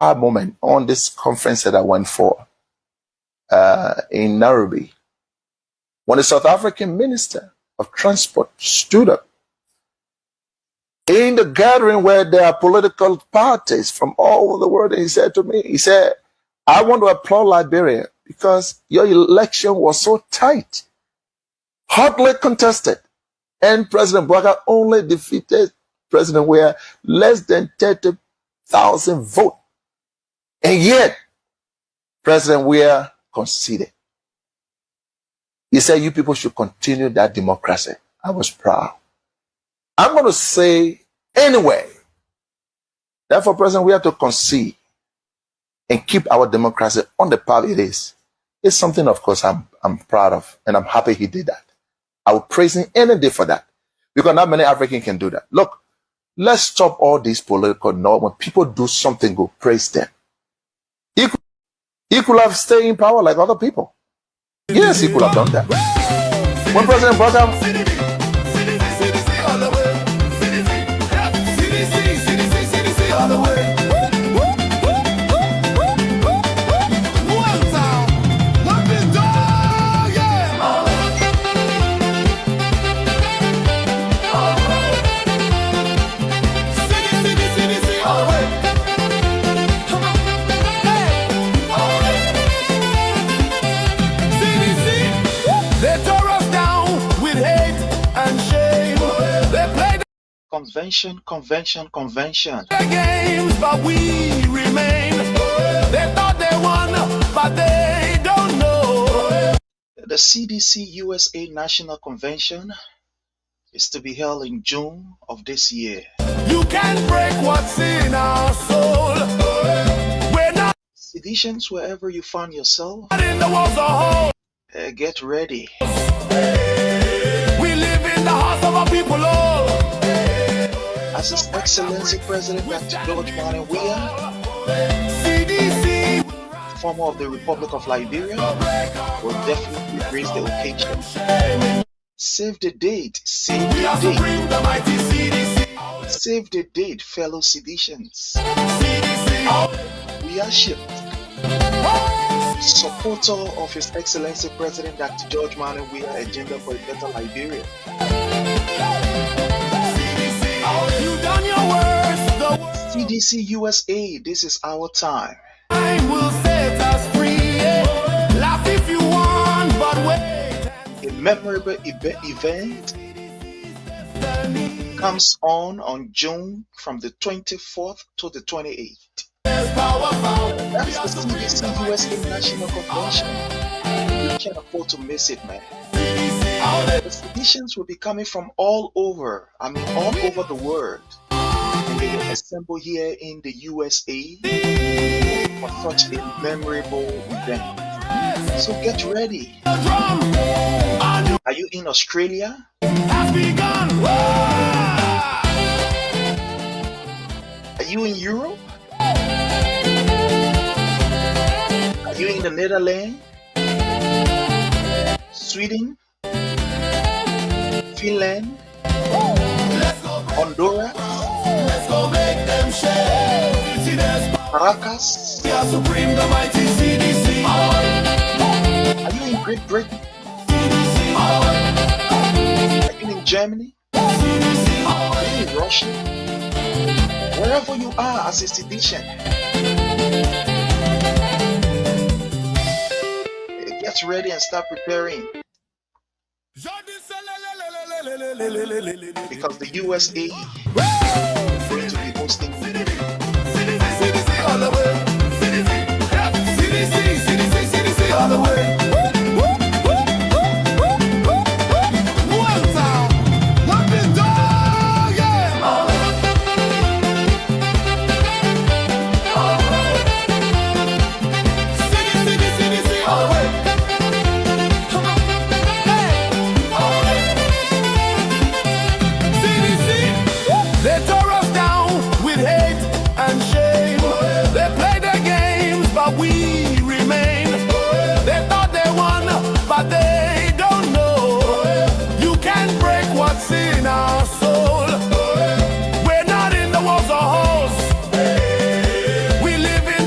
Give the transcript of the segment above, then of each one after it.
moment on this conference that I went for in Nairobi, when the South African Minister of Transport stood up in the gathering where there are political parties from all over the world, and he said to me, he said, I want to applaud Liberia because your election was so tight, hotly contested, and President Bouaga only defeated President Weah less than 30,000 votes. And yet, President Weah conceded. He said, you people should continue that democracy. I was proud. I'm going to say anyway, therefore, President, we have to concede and keep our democracy on the path it is. It's something, of course, I'm proud of, and I'm happy he did that. I will praise him any day for that, because not many Africans can do that. Look, let's stop all these political noise. When people do something good, praise them. He could have stayed in power like other people. Yes, he could have done that. When President Bouaga Convention. The games, but we remain. They thought they won, but they don't know. The CDC USA National Convention is to be held in June of this year. You can't break what's in our soul. We're not Seditions, wherever you find yourself, in the walls of home. Get ready. We live in the hearts of our people all. As His Excellency President Dr. George Manneh Weah, CDC, former of the Republic of Liberia, will definitely raise the occasion. Save the date. Save we are the date. supreme, the mighty CDC. Save the date, fellow seditions. CDC. We are shipped. Supporter of His Excellency President Dr. George Manneh Weah agenda for a better Liberia. You done your worst. The CDC USA, this is our time. time will set us free. Laugh if you want, but wait. A memorable event comes on June from the 24th to the 28th. That's the CDC USA National Convention. You can't afford to miss it, man. The seditions will be coming from all over the world. And they will assemble here in the USA for such a memorable event. So get ready. Are you in Australia? Are you in Europe? Are you in the Netherlands? Sweden? Finland? Honduras? Caracas? Are you in Great Britain? Are you in Germany? Are you in Russia? Wherever you are as a sedition, get ready and start preparing. Because the USA is going to be hosting all the way. We live in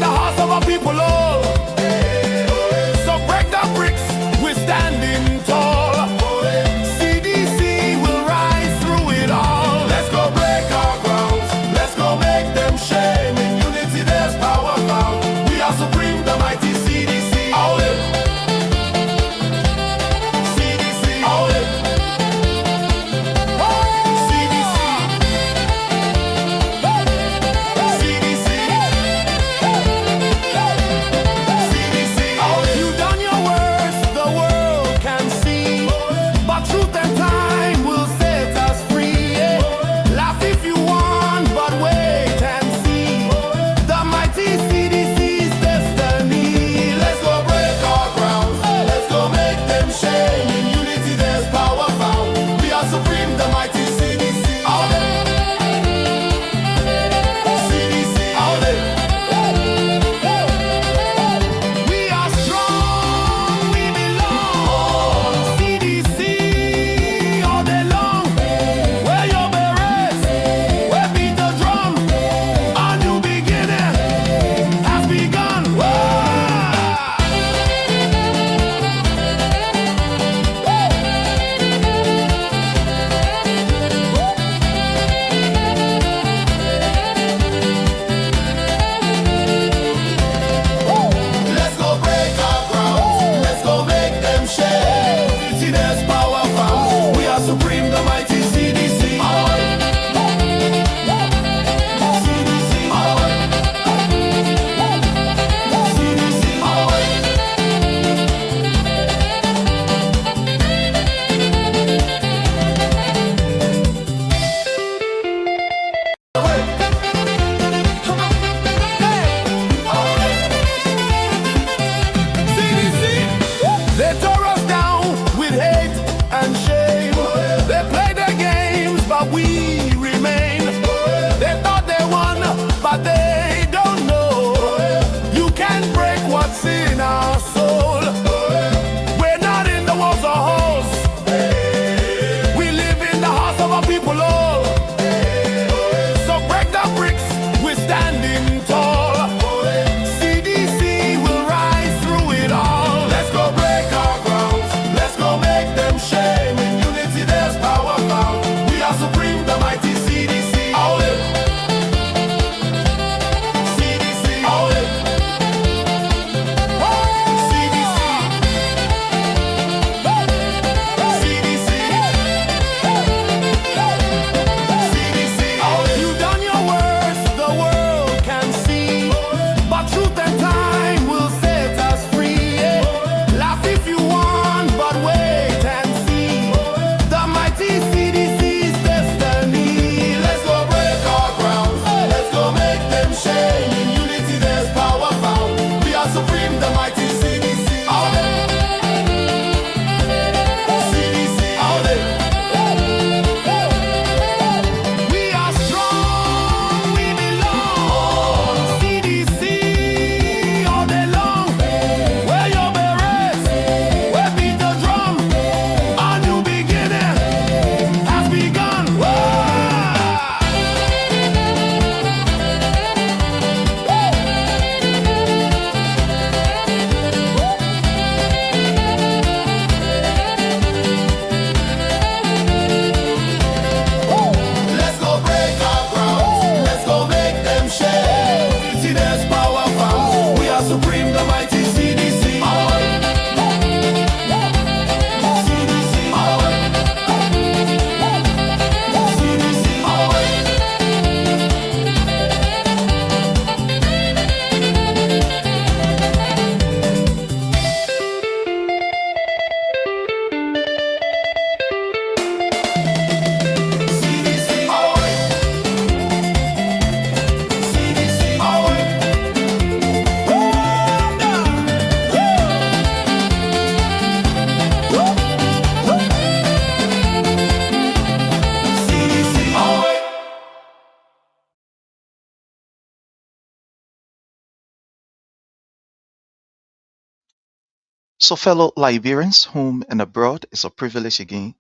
So, fellow Liberians, home and abroad, it's a privilege again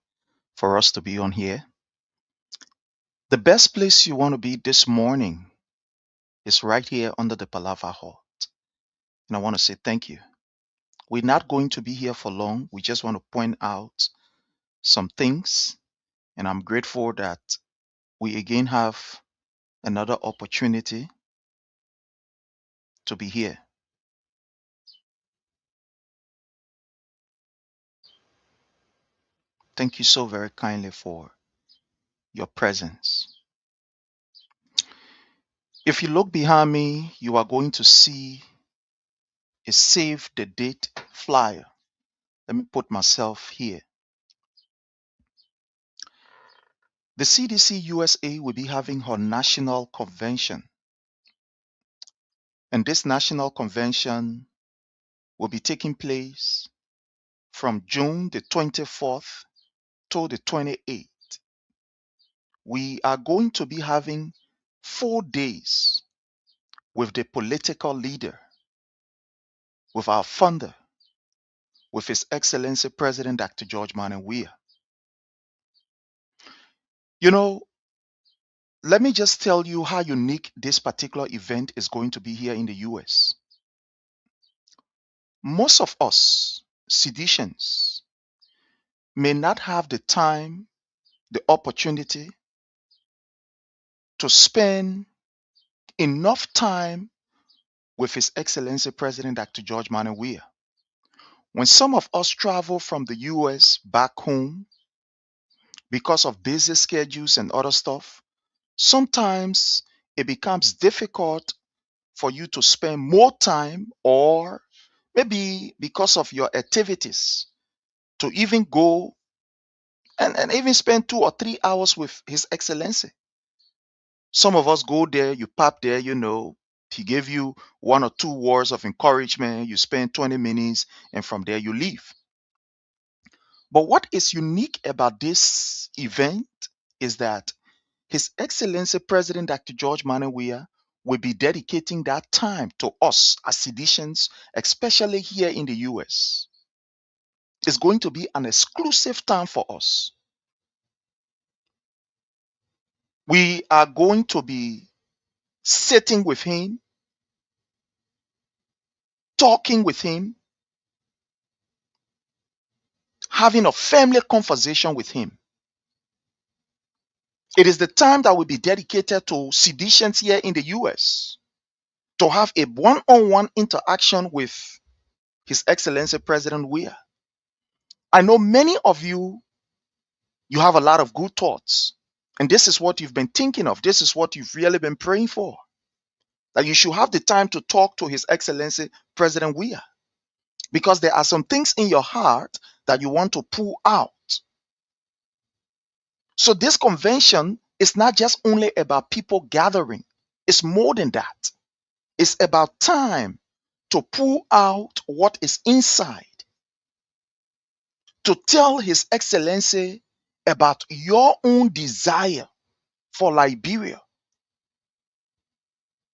for us to be on here. The best place you want to be this morning is right here under the Palava Hut. And I want to say thank you. We're not going to be here for long. We just want to point out some things. And I'm grateful that we again have another opportunity to be here. Thank you so very kindly for your presence. If you look behind me, you are going to see a save the date flyer. Let me put myself here. The CDC USA will be having her national convention. And this national convention will be taking place from June the 24th to the 28th. We are going to be having 4 days with the political leader, with our founder, with His Excellency President Dr. George Weah. You know, let me just tell you how unique this particular event is going to be here in the US. Most of us, seditionists, may not have the time, the opportunity to spend enough time with His Excellency President Dr. George Weah. When some of us travel from the US back home because of busy schedules and other stuff, sometimes it becomes difficult for you to spend more time, or maybe because of your activities, to even go and even spend 2 or 3 hours with His Excellency. Some of us go there, you pop there, he gave you 1 or 2 words of encouragement, you spend 20 minutes, and from there you leave. But what is unique about this event is that His Excellency President Dr. George Weah will be dedicating that time to us as seditionists, especially here in the US. It's going to be an exclusive time for us. We are going to be sitting with him, talking with him, having a family conversation with him. It is the time that will be dedicated to seditionists here in the US to have a one-on-one interaction with His Excellency President Weah. I know many of you have a lot of good thoughts, and this is what you've been thinking of. This is what you've really been praying for, that you should have the time to talk to His Excellency President Weah, because there are some things in your heart that you want to pull out. So this convention is not just only about people gathering. It's more than that. It's about time to pull out what is inside, to tell His Excellency about your own desire for Liberia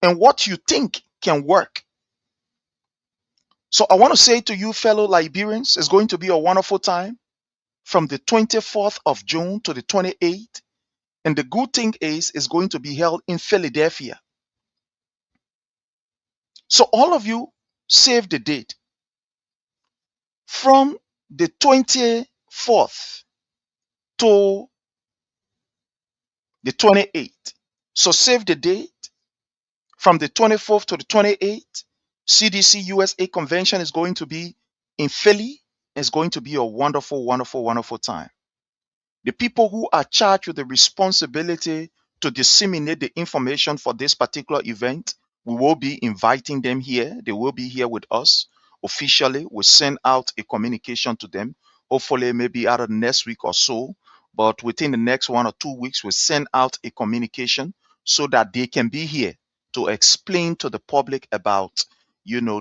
and what you think can work. So I want to say to you, fellow Liberians, it's going to be a wonderful time from the 24th of June to the 28th. And the good thing is, it's going to be held in Philadelphia. So all of you, save the date. From the 24th to the 28th. So save the date. From the 24th to the 28th, CDC USA convention is going to be in Philly. It's going to be a wonderful, wonderful, wonderful time. The people who are charged with the responsibility to disseminate the information for this particular event, we will be inviting them here. They will be here with us officially. We'll send out a communication to them, hopefully maybe out of next week or so. But within the next 1 or 2 weeks, we'll send out a communication so that they can be here to explain to the public about,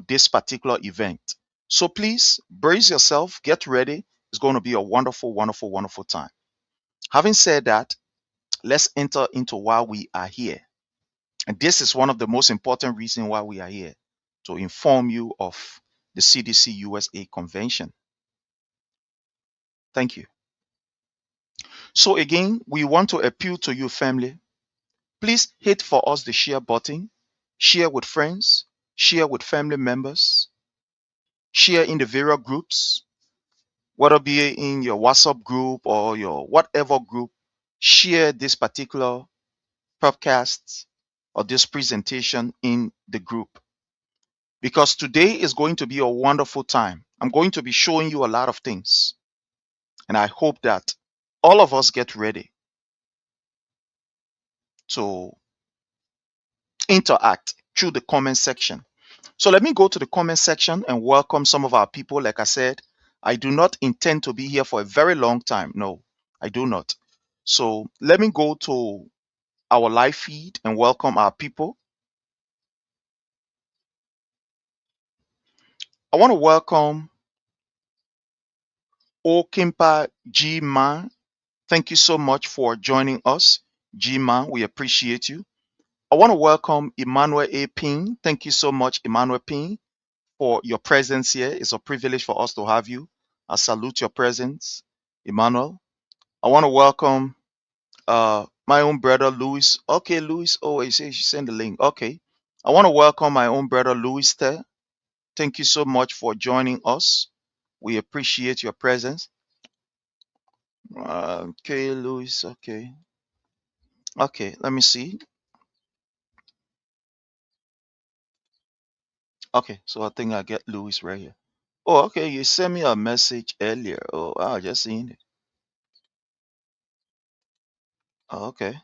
this particular event. So please brace yourself, get ready. It's going to be a wonderful, wonderful, wonderful time. Having said that, let's enter into why we are here. And this is one of the most important reasons why we are here, to inform you of the CDC USA convention. Thank you. So again, we want to appeal to you, family. Please hit for us the share button, share with friends, share with family members, share in the various groups, whether be in your WhatsApp group or your whatever group. Share this particular podcast or this presentation in the group, because today is going to be a wonderful time. I'm going to be showing you a lot of things, and I hope that all of us get ready to interact through the comment section. So let me go to the comment section and welcome some of our people. Like I said, I do not intend to be here for a very long time. No, I do not. So let me go to our live feed and welcome our people. I want to welcome Okimpa G Man. Thank you so much for joining us, G Man. We appreciate you. I want to welcome Emmanuel A. Ping. Thank you so much, Emmanuel Ping, for your presence here. It's a privilege for us to have you. I salute your presence, Emmanuel. I want to welcome my own brother Louis. Okay, Louis. Oh, he says she sent the link. Okay. I want to welcome my own brother Louis there. Thank you so much for joining us. We appreciate your presence. Okay, Louis. Okay. Okay, let me see. Okay, so I think I get Louis right here. Oh, okay. You sent me a message earlier. Oh, I just seen it. Oh, okay.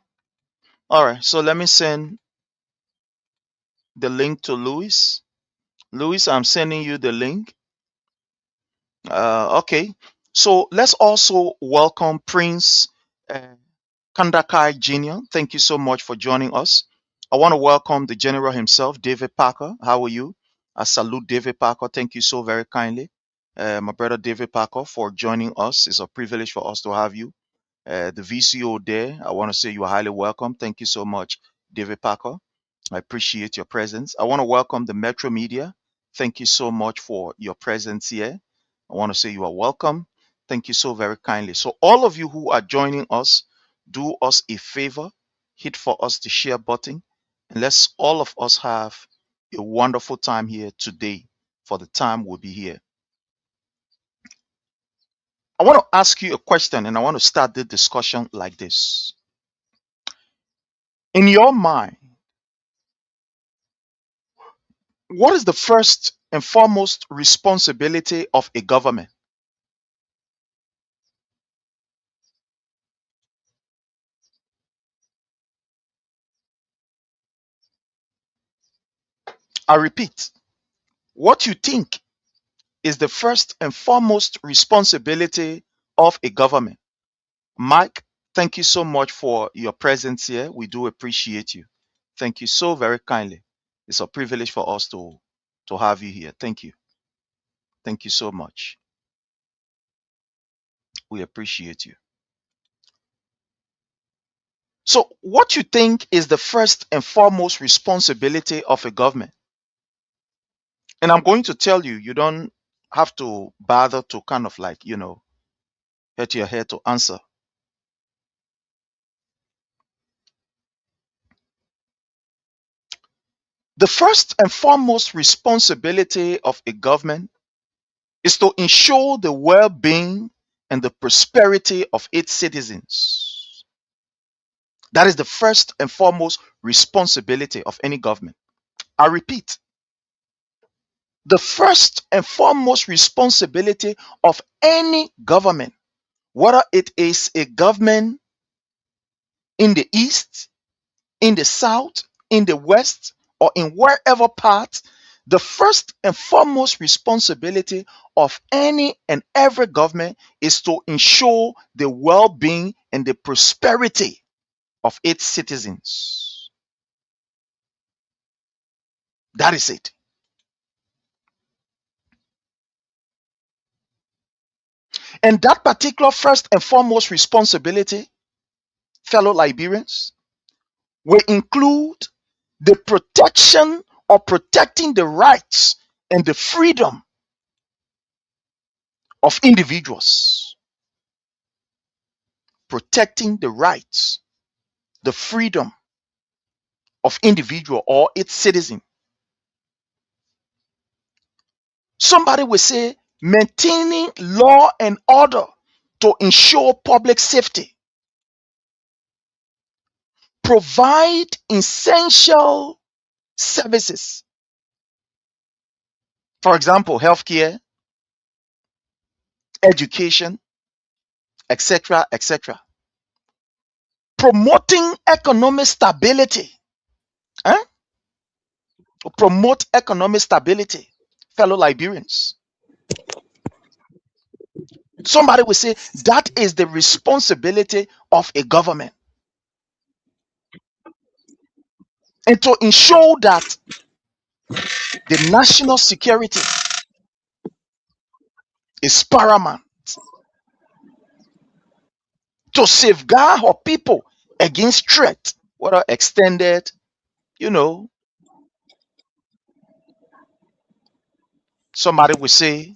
All right. So let me send the link to Louis. Louis, I'm sending you the link. Okay. So let's also welcome Prince Kandakai Jr. Thank you so much for joining us. I want to welcome the General himself, David Parker. How are you? I salute David Parker. Thank you so very kindly, my brother David Parker, for joining us. It's a privilege for us to have you. The VCO there, I want to say you are highly welcome. Thank you so much, David Parker. I appreciate your presence. I want to welcome the Metro Media. Thank you so much for your presence here. I want to say you are welcome. Thank you so very kindly. So, all of you who are joining us, do us a favor, hit for us the share button, and let's all of us have a wonderful time here today for the time we'll be here. I want to ask you a question and I want to start the discussion like this. In your mind, what is the first and foremost responsibility of a government? I repeat, what you think is the first and foremost responsibility of a government? Mike, thank you so much for your presence here. We do appreciate you. Thank you so very kindly. It's a privilege for us to have you here. Thank you. Thank you so much. We appreciate you. So, what you think is the first and foremost responsibility of a government? And I'm going to tell you, you don't have to bother to kind of like, hit your head to answer. The first and foremost responsibility of a government is to ensure the well being and the prosperity of its citizens. That is the first and foremost responsibility of any government. I repeat, the first and foremost responsibility of any government, whether it is a government in the east, in the south, in the west, or in wherever part, the first and foremost responsibility of any and every government is to ensure the well being and the prosperity of its citizens. That is it. And that particular first and foremost responsibility, fellow Liberians, will include the protection or protecting the rights and the freedom of individuals, protecting the rights, the freedom of individual or its citizen. Somebody will say maintaining law and order to ensure public safety, provide essential services. For example, healthcare, education, etc., etc. Promoting economic stability. Huh? To promote economic stability, fellow Liberians. Somebody will say that is the responsibility of a government. And to ensure that the national security is paramount, to safeguard our people against threat, whether extended, somebody will say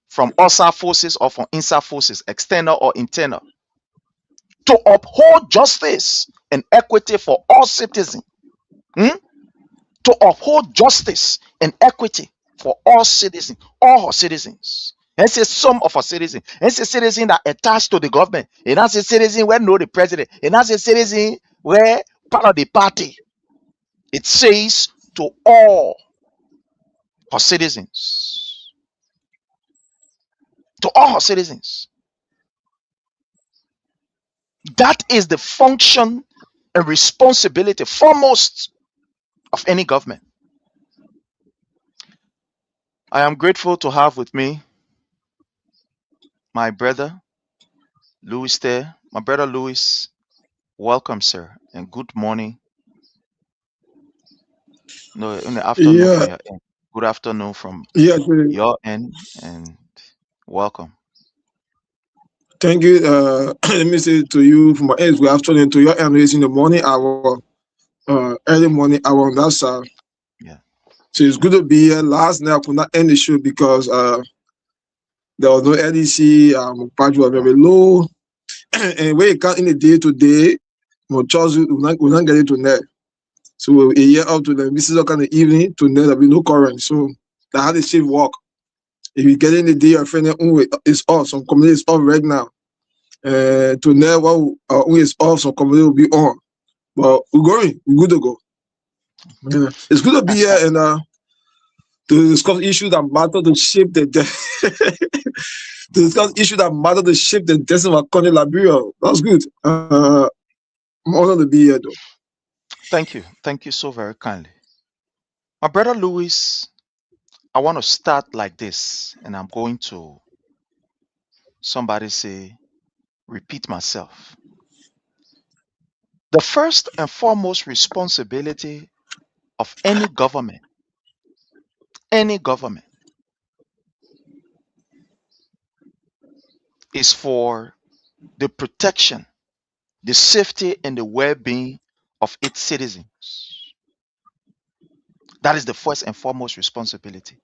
from outside forces or from inside forces, external or internal, to uphold justice and equity for all citizens. Hmm? To uphold justice and equity for all citizens, all our citizens. And say some of our citizens, and say citizens that attached to the government, and not say citizens where know the president, and not say citizens where part of the party. It says to all our citizens, to all our citizens. That is the function and responsibility foremost of any government. I am grateful to have with me my brother Louis there. My brother Louis, welcome, sir, and good morning. No, in the afternoon Yeah, from your end. Good afternoon from yeah. your end, and welcome. Thank you. Let me say to you from my end, good afternoon to your end. It's in the morning hour, early morning hour on that side. Yeah. So it's good to be here. Last night I could not end the show because there was no LEC. Patch was Wow. very low, and when it comes in the day to day, my Charles will not get it to net. So a year up to the Mrs. Kind of evening to net, there'll be no current. So I had the shift work. If you get in the day, your friend is off. Some community is off right now. To know what is off, some community will be on. But we're going. We're good to go. Yeah. It's good to be here and to discuss issues that matter to shape the to discuss issues that matter to shape the destiny of our country, Liberia. That's good. I'm honored to be here, though. Thank you. Thank you so very kindly. My brother Louis, I want to start like this, and I'm going to somebody say, repeat myself. The first and foremost responsibility of any government, is for the protection, the safety, and the well being of its citizens. That is the first and foremost responsibility.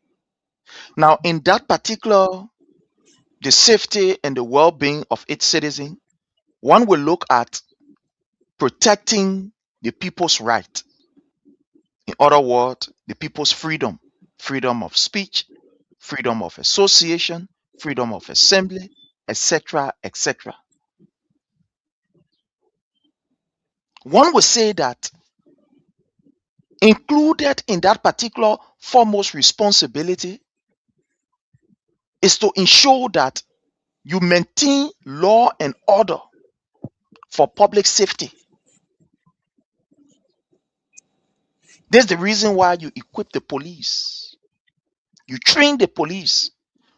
Now, in that particular, the safety and the well being of its citizen, one will look at protecting the people's right. In other words, the people's freedom, freedom of speech, freedom of association, freedom of assembly, etc., etc. One will say that included in that particular foremost responsibility is to ensure that you maintain law and order for public safety. That's the reason why you equip the police. You train the police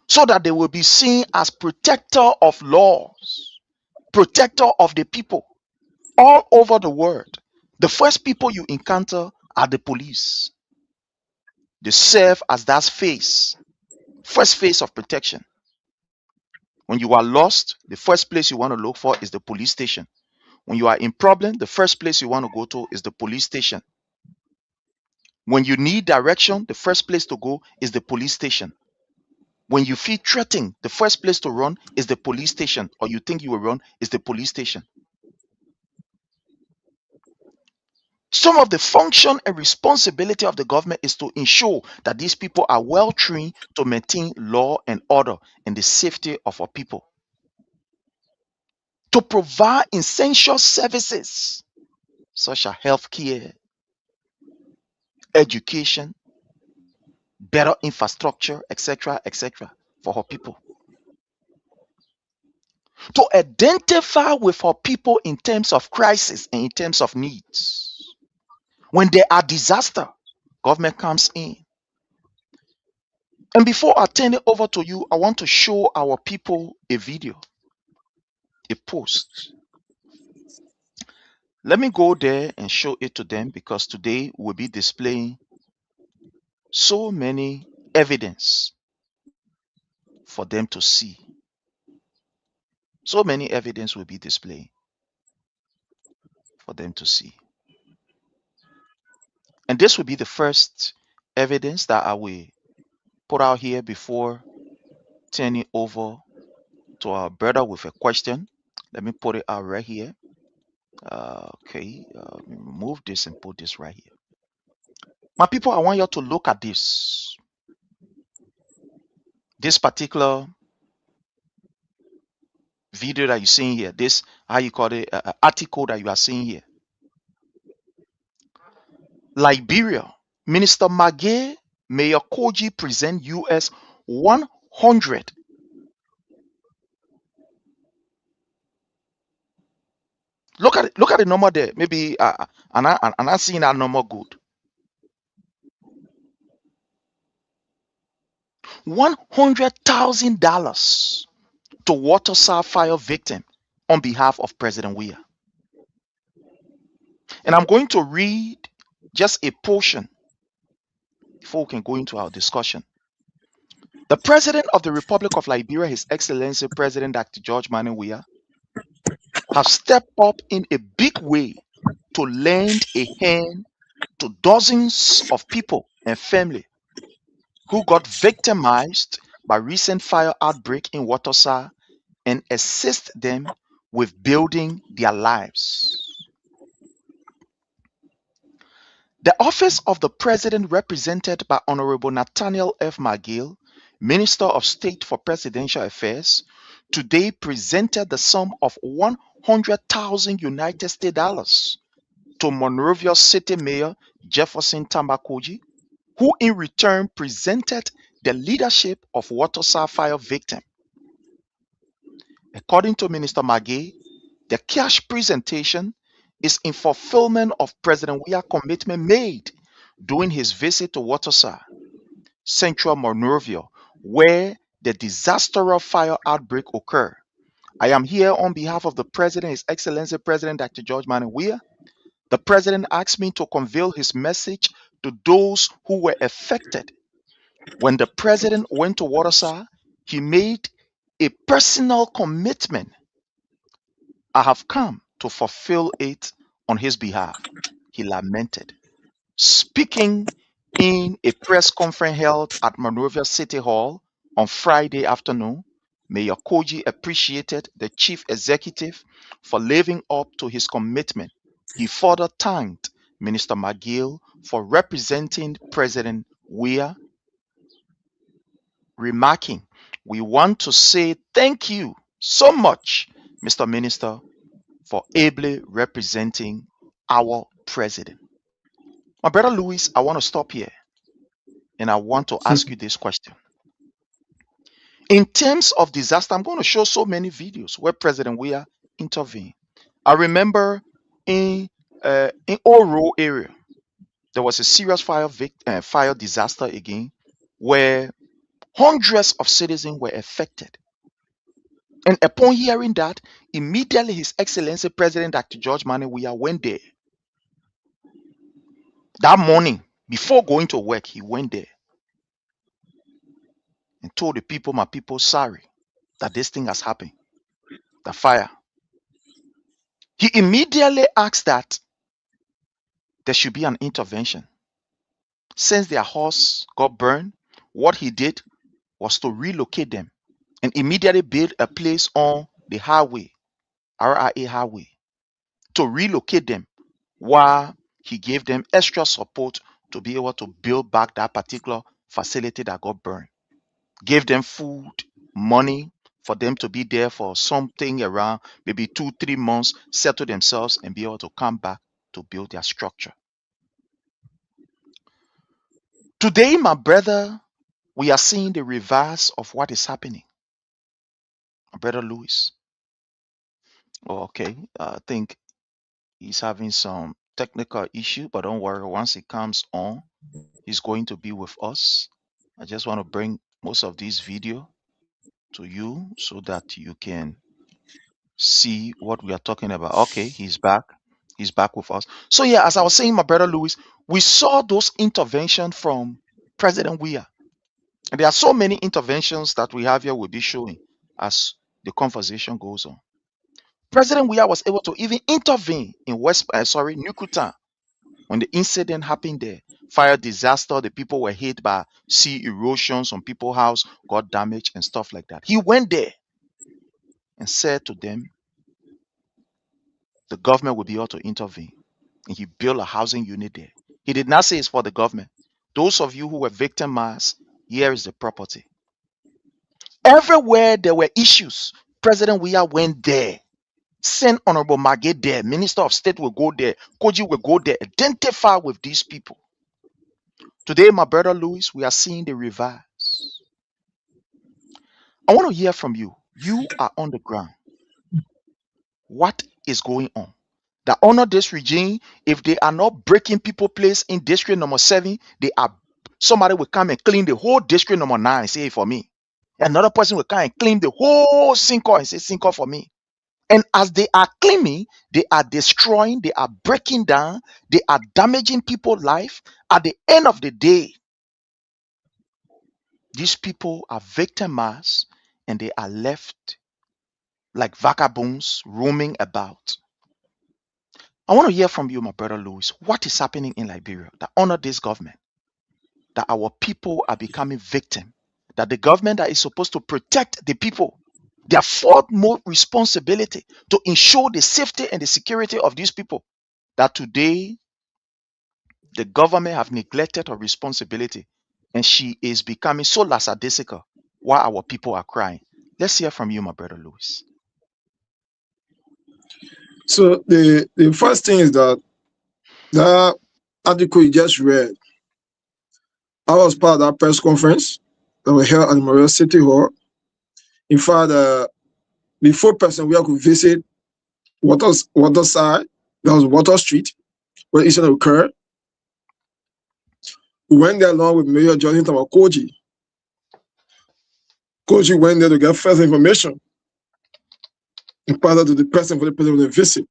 so that they will be seen as protector of laws, protector of the people all over the world. The first people you encounter are the police. They serve as that face, first face of protection. When you are lost, the first place you want to look for is the police station. When you are in problem, the first place you want to go to is the police station. When you need direction, the first place to go is the police station. When you feel threatened, the first place to run is the police station, or you think you will run is the police station. Some of the function and responsibility of the government is to ensure that these people are well trained to maintain law and order and the safety of our people, to provide essential services such as healthcare, education, better infrastructure, etc., for our people. To identify with our people in terms of crisis and in terms of needs. When there are disaster, government comes in. And before I turn it over to you, I want to show our people a video, a post. Let me go there and show it to them, because today we'll be displaying so many evidence for them to see. So many evidence will be displayed for them to see. And this will be the first evidence that I will put out here before turning over to our brother with a question. Let me put it out right here. Okay, remove this and put this right here. My people, I want you to look at this. This particular video that you're seeing here, this, how you call it, article that you are seeing here. Liberia, Minister Magay, Mayor Koji present US 100. Look at it, look at the number there. Maybe I'm not seeing that number good. $100,000 to Waterside fire victim on behalf of President Weah. And I'm going to read just a portion before we can go into our discussion. The President of the Republic of Liberia, His Excellency President Dr. George Manneh Weah, have stepped up in a big way to lend a hand to dozens of people and family who got victimized by recent fire outbreak in Waterside, and assist them with building their lives. The office of the President, represented by Honorable Nathaniel F. McGill, Minister of State for Presidential Affairs, today presented the sum of 100,000 United States dollars to Monrovia City Mayor Jefferson Tambakoji, who in return presented the leadership of Waterside fire victim. According to Minister Magay, the cash presentation is in fulfillment of President Weah's commitment made during his visit to Waterside, Central Monrovia, where the disastrous fire outbreak occurred. I am here on behalf of the President, His Excellency President Dr. George Manneh Weah. The President asked me to convey his message to those who were affected. When the President went to Waterside, he made a personal commitment. I have come to fulfill it on his behalf, he lamented. Speaking in a press conference held at Monrovia City Hall on Friday afternoon, Mayor Koji appreciated the chief executive for living up to his commitment. He further thanked Minister McGill for representing President Weah, remarking, "We want to say thank you so much, Mr. Minister, for ably representing our president." My brother Louis, I want to stop here and I want to ask you this question. In terms of disaster, I'm going to show so many videos where President Weah intervened. I remember in Oro area, there was a serious fire disaster again, where hundreds of citizens were affected. And upon hearing that, immediately His Excellency President Dr. George Manneh Weah went there. That morning, before going to work, he went there and told the people, "My people, sorry that this thing has happened, the fire." He immediately asked that there should be an intervention. Since their house got burned, what he did, was to relocate them and immediately build a place on the highway, RIA highway, to relocate them while he gave them extra support to be able to build back that particular facility that got burned. Gave them food, money for them to be there for something around maybe 2-3 months, settle themselves and be able to come back to build their structure. Today, my brother, we are seeing the reverse of what is happening. My brother Louis. Oh, okay. I think he's having some technical issue, but don't worry. Once he comes on, he's going to be with us. I just want to bring most of this video to you so that you can see what we are talking about. Okay, he's back. He's back with us. So yeah, as I was saying, my brother Louis, we saw those interventions from President Weah. And there are so many interventions that we have here we'll be showing as the conversation goes on. President Weah was able to even intervene in Nukuta, when the incident happened there. Fire disaster, the people were hit by sea erosion, some people's house got damaged and stuff like that. He went there and said to them, the government will be able to intervene. And he built a housing unit there. He did not say it's for the government. Those of you who were victimized, here is the property. Everywhere there were issues, President Weah went there. Send Honorable Maggie there. Minister of State will go there. Koji will go there. Identify with these people. Today, my brother Louis, we are seeing the reverse. I want to hear from you. You are on the ground. What is going on? That under this regime, if they are not breaking people place in district number 7, somebody will come and clean the whole district number 9 and say it for me. Another person will come and clean the whole Cinco and say Cinco for me. And as they are cleaning, they are destroying, they are breaking down, they are damaging people's life. At the end of the day, these people are victimized and they are left like vagabonds roaming about. I want to hear from you, my brother Louis. What is happening in Liberia that under this government, that our people are becoming victim, that the government that is supposed to protect the people, their foremost responsibility to ensure the safety and the security of these people, that today the government have neglected her responsibility and she is becoming so lackadaisical while our people are crying. Let's hear from you, my brother Louis. So the first thing is that the article you just read, I was part of that press conference that we held at the Memorial City Hall. In fact, before President Weah could visit Waterside, that was Water Street, where the incident occurred. We went there along with Mayor Jonathan Koji. Koji went there to get further information and pass it to the president for the president to visit.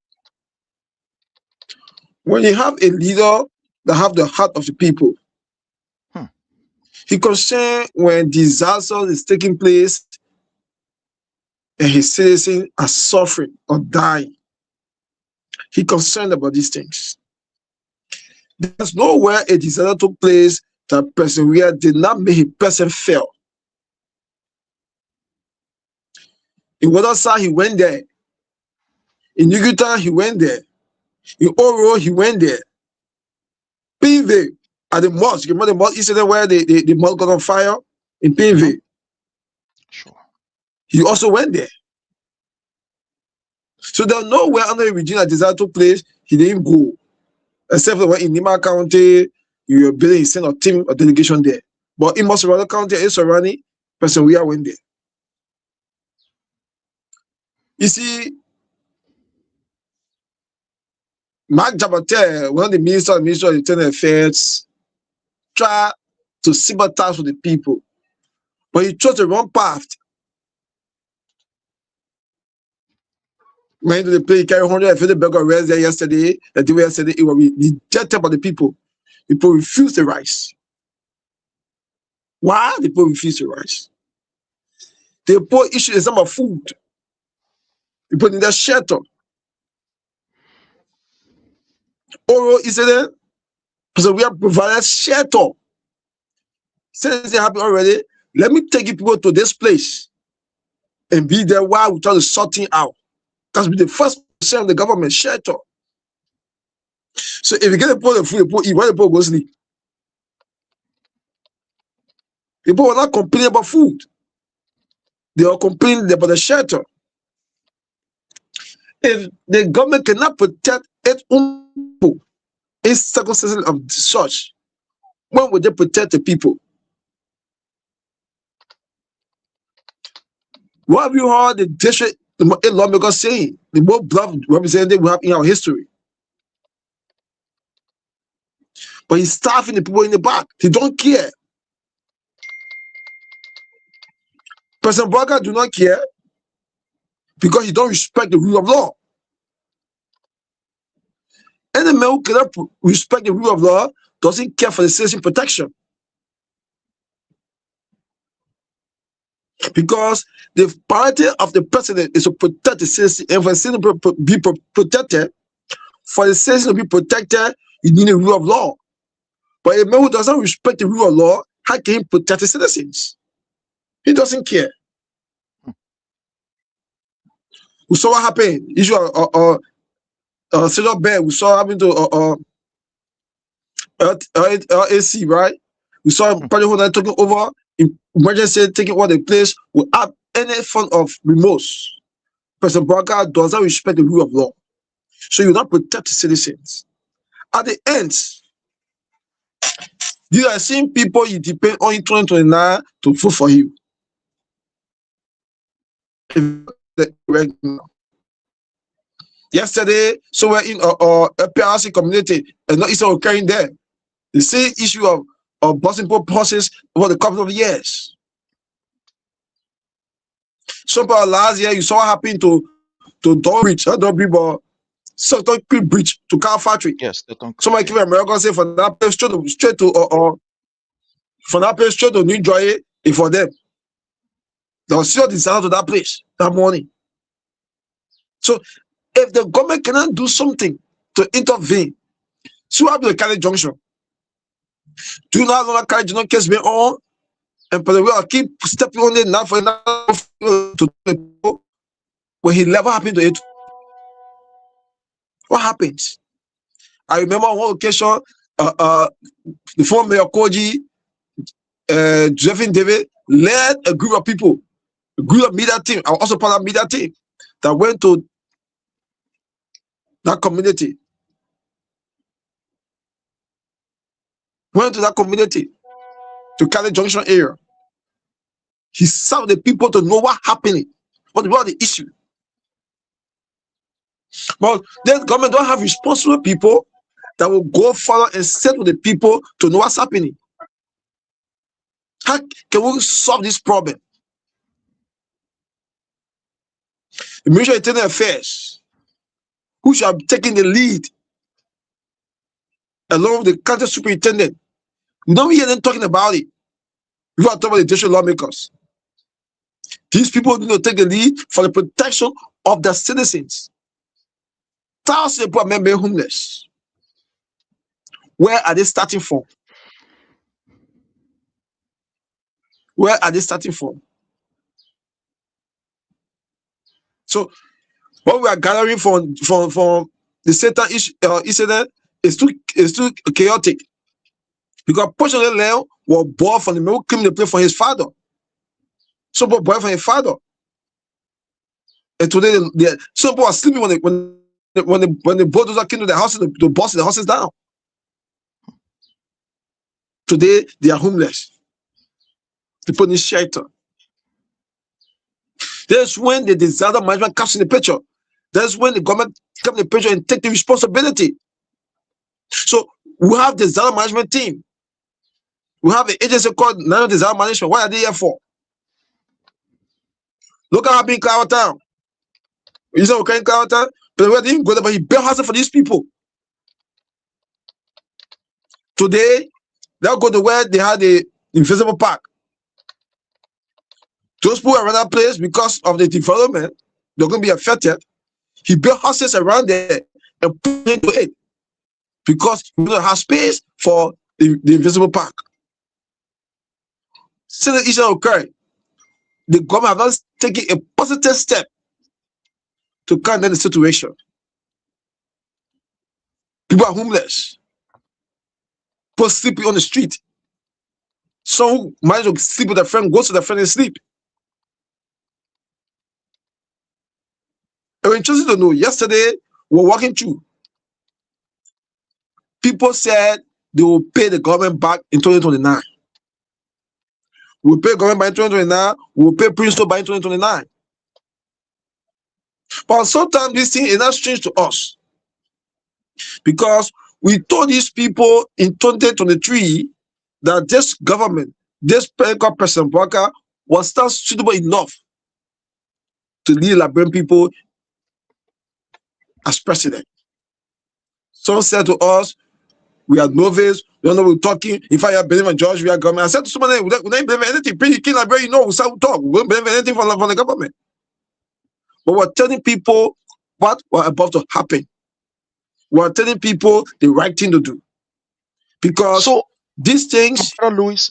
When you have a leader that have the heart of the people, he concerned when disaster is taking place and his citizens are suffering or dying. He concerned about these things. There's nowhere a disaster took place that President Weah did not make a person fail. In Waterside, he went there. In Nukuta, he went there. In Oro, he went there. PV, at the mosque, you remember the mosque incident where the mosque got on fire in PV? Sure. He also went there. So there's nowhere under the regime that disaster took place, he didn't go. Except for when in Nima County, you were building, he sent a team, a delegation there. But in Mosorano County, in Sorani, President Weah went there. You see, Mark Jabate, one of the minister of Internal Affairs, tried to sympathize with the people, but he chose the wrong path. When they play carry 150 bag of rice there yesterday, that day yesterday, it was rejected by the people. People refused the rice. Why the people refused the rice? The poor issue is some of food. People need a shelter. Oro incident, so we have provided shelter. Since it happened already, Let me take you people to this place and be there while we try to sort things out. That's be the first percent of the government shelter. So if you get a poor the food, the poor eat, why the poor go sleep? People are not complaining about food. They are complaining about the shelter. If the government cannot protect its own people in circumstances of such, when would they protect the people? What have you heard the district lawmakers saying? The most bluff representative we have in our history. But he's starving the people in the back. He don't care. President Barker do not care because he don't respect the rule of law. Any man who cannot respect the rule of law doesn't care for the citizen protection. Because the priority of the president is to protect the citizen, and for the citizen to be protected, for the citizen to be protected, you need a rule of law. But a man who doesn't respect the rule of law, how can he protect the citizens? He doesn't care. We saw what happened. Issue Senator Bear, we saw happen to LAC, right? We saw President Holder taking over, emergency taking over the place without any form of remorse. President Barker doesn't respect the rule of law. So you not protect the citizens. At the end, you are seeing people you depend on in 2029 to vote for you. Yesterday, somewhere in a PRC community, and not even occurring there. The same issue of busing process over the couple of years. Somehow last year, you saw what happened to Bridge, but Southern Creek Bridge to car factory. Yes, somebody came to America say for that place straight to from that place straight to New Joy for them. They were still decided to that place that morning. So if the government cannot do something to intervene, so what happened to Cali Junction? Do you not know that Cali Junction case been on? And for the way I keep stepping on it now for enough to the people when he never happened to it. What happens? I remember on one occasion, the former Mayor Koji, Josephine David led a group of people, a group of media team. I was also part of media team that went to that community. Went to that community, to Cali Junction area. He served the people to know what happening, what was the issue. But the government don't have responsible people that will go further and sit with the people to know what's happening. How can we solve this problem? The Ministry of Internal Affairs, who shall be taking the lead, along with the county superintendent. We don't hear them talking about it. We are talking about the district lawmakers. These people need to take the lead for the protection of their citizens. Thousands of people are being homeless. Where are they starting from? Where are they starting from? So, what we are gathering from the Satan incident is too chaotic. Because portion of the land was bought from the man who came to play for his father. Some people bought from his father. And today, some people are sleeping when the bulldozers came to the houses to bust the houses down. Today, they are homeless. People need shelter. That's when the disaster management comes in the picture. That's when the government comes in the picture and take the responsibility. So we have the disaster management team. We have an agency called National Disaster Management. What are they here for? Look at how big Cloud Town. You say okay in Cloud Town, but we didn't go there, but he built houses for these people. Today, they'll go to where they had the invisible park. Those people around that place, because of the development, they're going to be affected. He built houses around there and put into it because we don't have space for the invisible park. since the issue occurred, the government has not taken a positive step to counter the situation. People are homeless. People sleeping on the street. Some who manage to sleep with a friend goes to the friend and sleep. And we're interested to know, yesterday, we were walking through. People said they will pay the government back in 2029. We'll pay government by 2029, we'll pay Princeton by 2029. But sometimes this thing is not strange to us. Because we told these people in 2023 that this government, this President Walker, was not suitable enough to lead Liberian people as president. Some said to us, we are novice, we don't know what we're talking. If I have believe in George, we are government. I said to somebody, we don't believe in anything. Pretty King Liberia, you know, we start to talk. We don't believe in anything from the government. But we're telling people what was about to happen. We're telling people the right thing to do. Because So, these things, Brother Louis,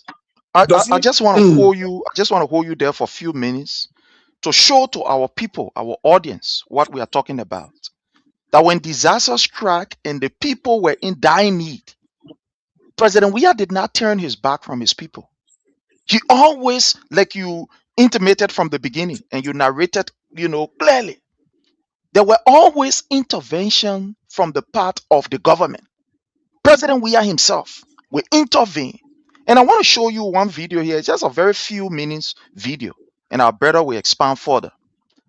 I doesn't. just want to hold you. I just want to hold you there for a few minutes to show to our people, our audience, what we are talking about. That when disaster struck and the people were in dire need, President Weah did not turn his back from his people. He always, like you intimated from the beginning and you narrated, clearly, there were always intervention from the part of the government. President Weah himself will intervene. And I want to show you one video here. It's just a very few minutes video. And our brother will expand further.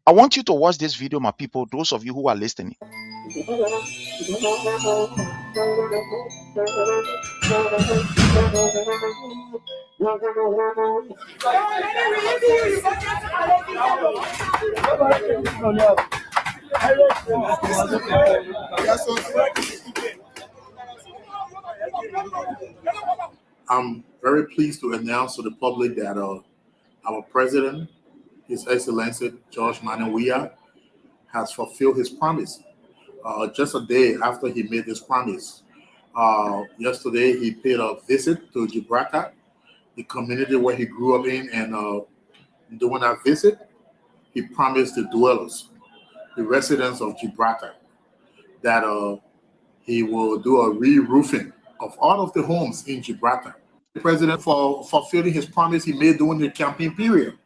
I want you to watch this video, my people, those of you who are listening. I'm very pleased to announce to the public that our president, His Excellency George Manneh Weah, has fulfilled his promise. Just a day after he made this promise, yesterday he paid a visit to Gibraltar, the community where he grew up in, and during that visit, he promised the dwellers, the residents of Gibraltar, that he will do a re-roofing of all of the homes in Gibraltar. The president, for fulfilling his promise he made during the campaign period,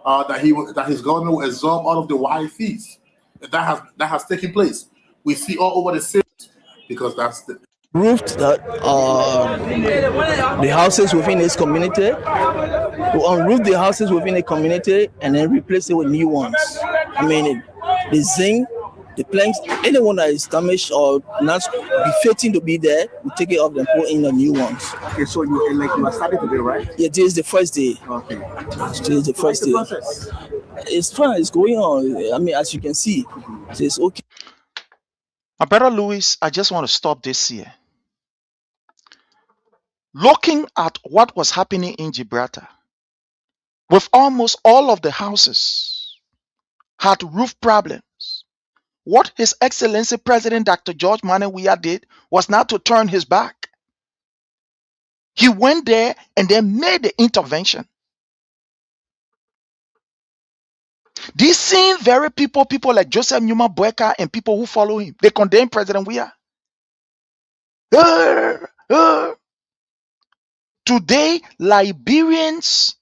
that his government will absorb all of the wide fees. That has taken place. We see all over the city, because that's the roofed the houses within this community, to unroof the houses within the community and then replace it with new ones. I mean, the zinc, the planks, anyone that is damaged or not befitting to be there, we take it off and put in the new ones. Okay, so you are starting today, right? Yeah, this is the first day. Okay. This is the first day. Process? It's fine, it's going on. I mean, as you can see, so it's okay. My brother Louis, I just want to stop this here. Looking at what was happening in Gibraltar, with almost all of the houses had roof problems, what His Excellency President Dr. George Manneh Weah did was not to turn his back. He went there and then made the intervention. These same very people like Joseph Numa Boyka and people who follow him, they condemn President Weah. Today, Liberians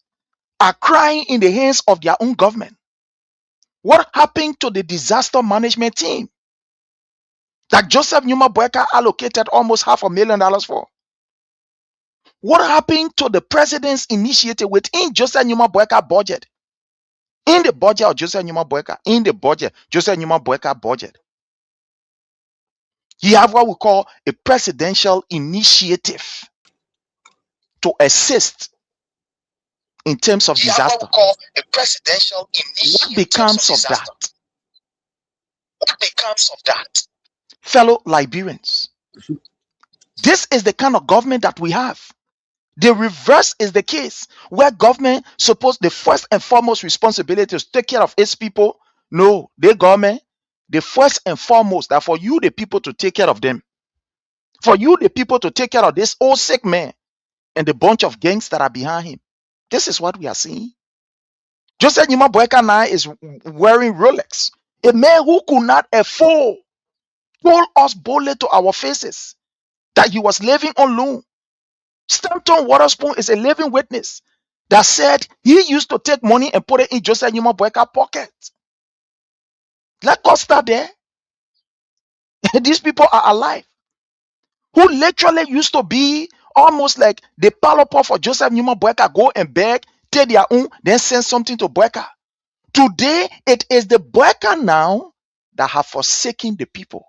are crying in the hands of their own government. What happened to the disaster management team that Joseph Numa Boyka allocated almost $500,000 for? What happened to the president's initiative within Joseph Numa Boyka budget? In the budget of Joseph Numa Boyka, Joseph Numa Boyka budget, he have what we call a presidential initiative to assist in terms of disaster. What becomes of that? What becomes of that? Fellow Liberians, this is the kind of government that we have. The reverse is the case, where government supposed the first and foremost responsibility is to take care of its people. No, the government, the first and foremost, that for you, the people, to take care of them. For you, the people, to take care of this old sick man and the bunch of gangs that are behind him. This is what we are seeing. Joseph Nyuma Boyka now is wearing Rolex. A man who could not afford told us boldly to our faces that he was living on loan. Stanton Waterspoon is a living witness that said he used to take money and put it in Joseph Nyuma Boyka's pocket. Let us start there. These people are alive, who literally used to be almost like the palopo for Joseph Nyuma Boyka. Go and beg, take their own, then send something to Boyka. Today, it is the Boyka now that have forsaken the people,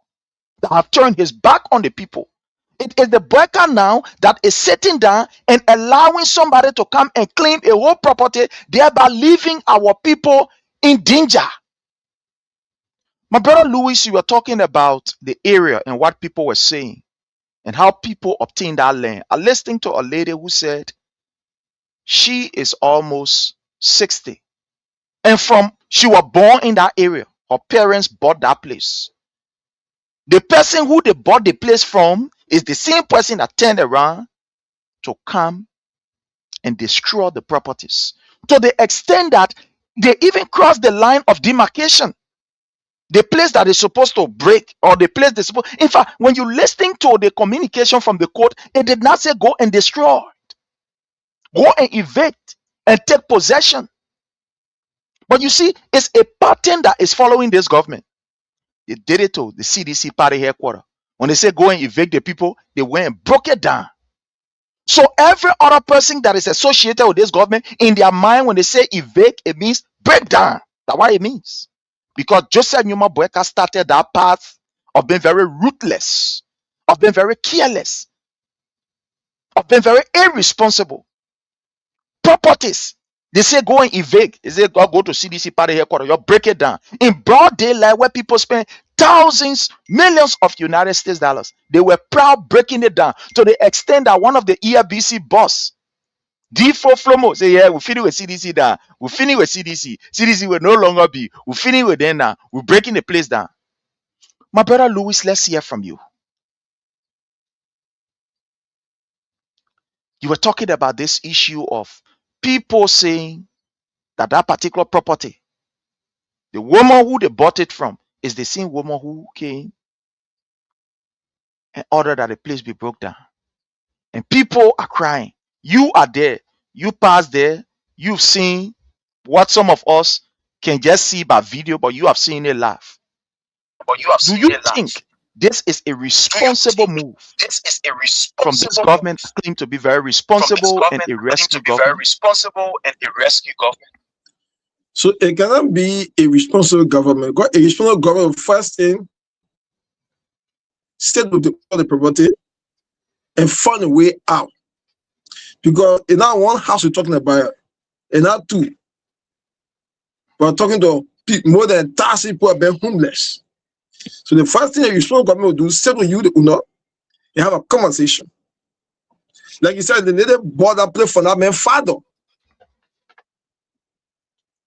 that have turned his back on the people. It is the Boyka now that is sitting down and allowing somebody to come and claim a whole property, thereby leaving our people in danger. My brother Louis, you were talking about the area and what people were saying and how people obtained that land. I listened to a lady who said she is almost 60. And she was born in that area. Her parents bought that place. The person who they bought the place from is the same person that turned around to come and destroy the properties, to the extent that they even crossed the line of demarcation. The place that is supposed to break, or the place they supposed. In fact, when you listen to the communication from the court, it did not say go and destroy, go and evict and take possession. But you see, it's a pattern that is following this government. They did it to the CDC party headquarters. When they say go and evict the people, they went and broke it down. So every other person that is associated with this government, in their mind, when they say evict, it means break down. That's what it means. Because Joseph Nyuma Boyka started that path of being very ruthless, of being very careless, of being very irresponsible. Properties, they say go and evict. They say go to CDC party headquarters. You break it down in broad daylight where people spend thousands, millions of United States dollars. They were proud breaking it down to the extent that one of the EFBC boss, D4 Flomo, say, yeah, we finish with CDC down. We finish with CDC. CDC will no longer be. We finish with them now. We're breaking the place down. My brother Louis, let's hear from you. You were talking about this issue of people saying that that particular property, the woman who they bought it from, is the same woman who came and ordered that the place be broke down. And people are crying. You are there. You passed there. You've seen what some of us can just see by video, but you have seen it live. Do you think this is a responsible move from this government that claim to be very responsible and a rescue government? So it cannot be a responsible government. Because a responsible government, first thing, state with all the property and find a way out. Because in that one house we're talking about, in that two, we're talking to more than 1,000 people have been homeless. So the first thing that responsible government will do is settle you, the owner, and have a conversation. Like you said, the lady bought that place for that man's father.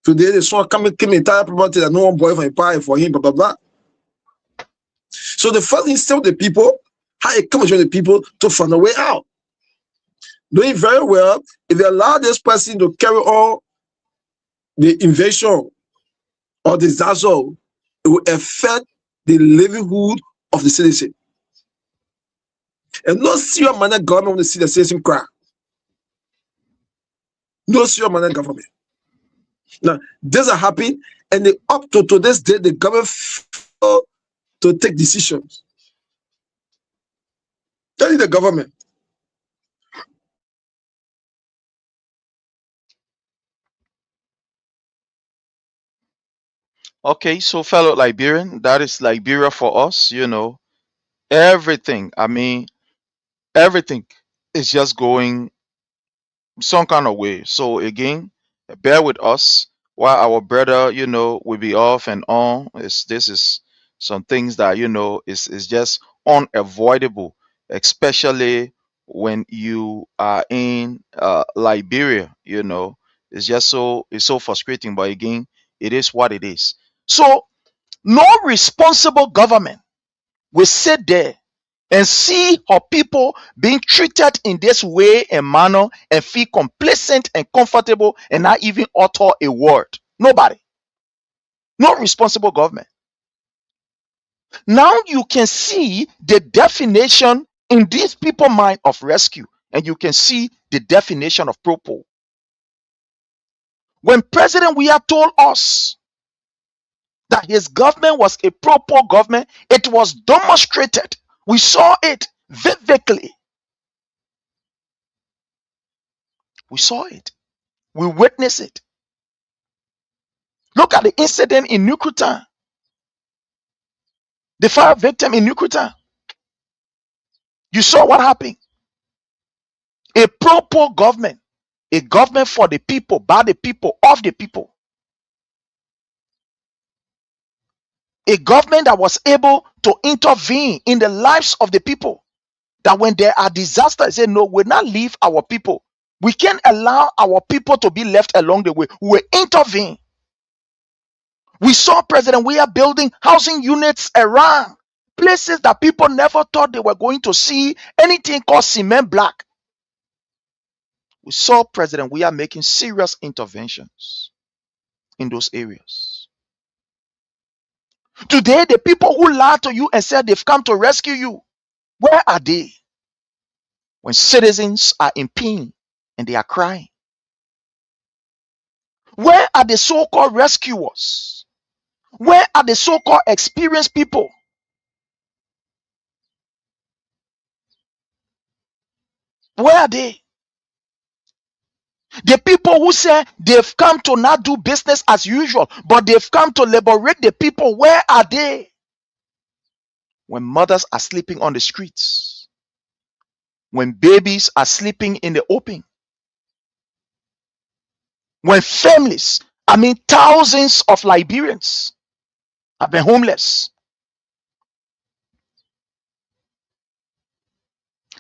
Today, the son came entire property that no one bought for him, blah, blah, blah. So the first thing is tell the people how it comes with the people to find a way out. Knowing very well, if they allow this person to carry on the invasion or disaster, it will affect the livelihood of the citizen. And no serious manner government want to see the citizen cry. No serious manner government. Now, this are happening, and they, up to this day, the government fail to take decisions. That is the government. Okay, so fellow Liberian, that is Liberia for us, everything. I mean, everything is just going some kind of way. So again, bear with us while our brother, will be off and on. This is some things that is just unavoidable, especially when you are in Liberia. It's so frustrating. But again, it is what it is. So no responsible government will sit there and see her people being treated in this way and manner and feel complacent and comfortable and not even utter a word. Nobody. No responsible government. Now you can see the definition in these people mind of rescue, and you can see the definition of propos. When President Weah told us that his government was a propos government, it was demonstrated. We saw it vividly. We saw it. We witnessed it. Look at the incident in Nukutan, the fire victim in Nukutan. You saw what happened. A propos government, a government for the people, by the people, of the people. A government that was able to intervene in the lives of the people. That when there are disasters, say, no, we'll not leave our people. We can't allow our people to be left along the way. We will intervene. We saw President Weah building housing units around places that people never thought they were going to see anything called cement block. We saw President Weah making serious interventions in those areas. Today, the people who lied to you and said they've come to rescue you, where are they? When citizens are in pain and they are crying, where are the so-called rescuers? Where are the so-called experienced people? Where are they? The people who say they've come to not do business as usual, but they've come to liberate the people, where are they? When mothers are sleeping on the streets, when babies are sleeping in the open, when families, I mean thousands of Liberians have been homeless.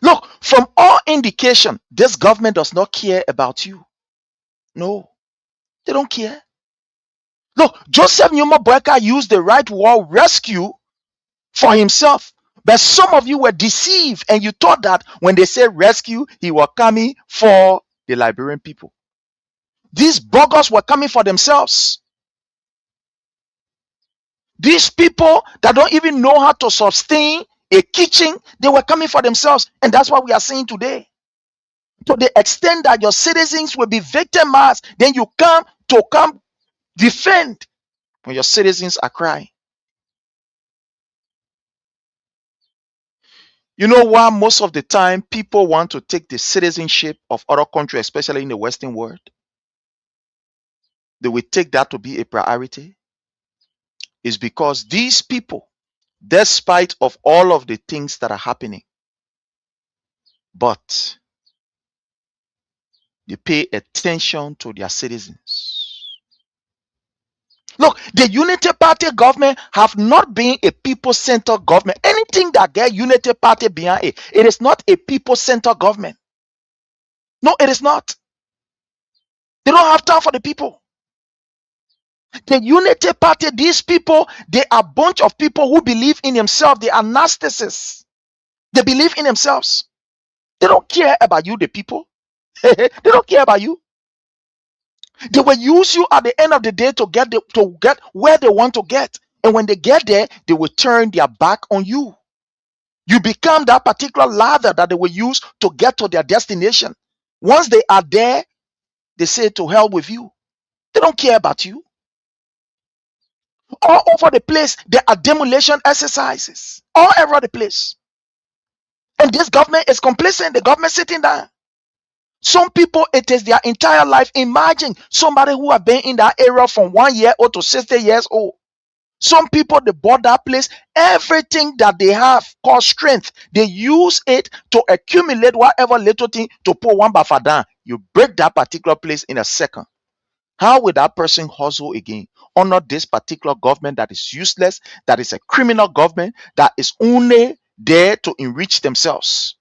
Look, from all indication, this government does not care about you. No, they don't care. Look, Joseph Numa Boyka used the right word rescue for himself. But some of you were deceived and you thought that when they say rescue, he was coming for the Liberian people. These burgers were coming for themselves. These people that don't even know how to sustain a kitchen, they were coming for themselves. And that's what we are seeing today. To the extent that your citizens will be victimized, then you come defend when your citizens are crying. You know why most of the time people want to take the citizenship of other countries, especially in the Western world? They will take that to be a priority. Is because these people, despite of all of the things that are happening, but they pay attention to their citizens. Look, the Unity Party government have not been a people-centered government. Anything that get Unity Party behind it, it is not a people-centered government. No, it is not. They don't have time for the people. The Unity Party, these people, they are a bunch of people who believe in themselves. They are narcissists. They believe in themselves. They don't care about you, the people. They don't care about you. They will use you at the end of the day to get where they want to get. And when they get there, they will turn their back on you. You become that particular ladder that they will use to get to their destination. Once they are there, they say to hell with you. They don't care about you. All over the place, there are demolition exercises. All over the place. And this government is complacent. The government sitting down. Some people, it is their entire life. Imagine somebody who have been in that area from 1 year old to 60 years old. Some people, they bought that place. Everything that they have called strength, they use it to accumulate whatever little thing to put one bafa down. You break that particular place in a second. How will that person hustle again under this particular government that is useless, that is a criminal government, that is only there to enrich themselves?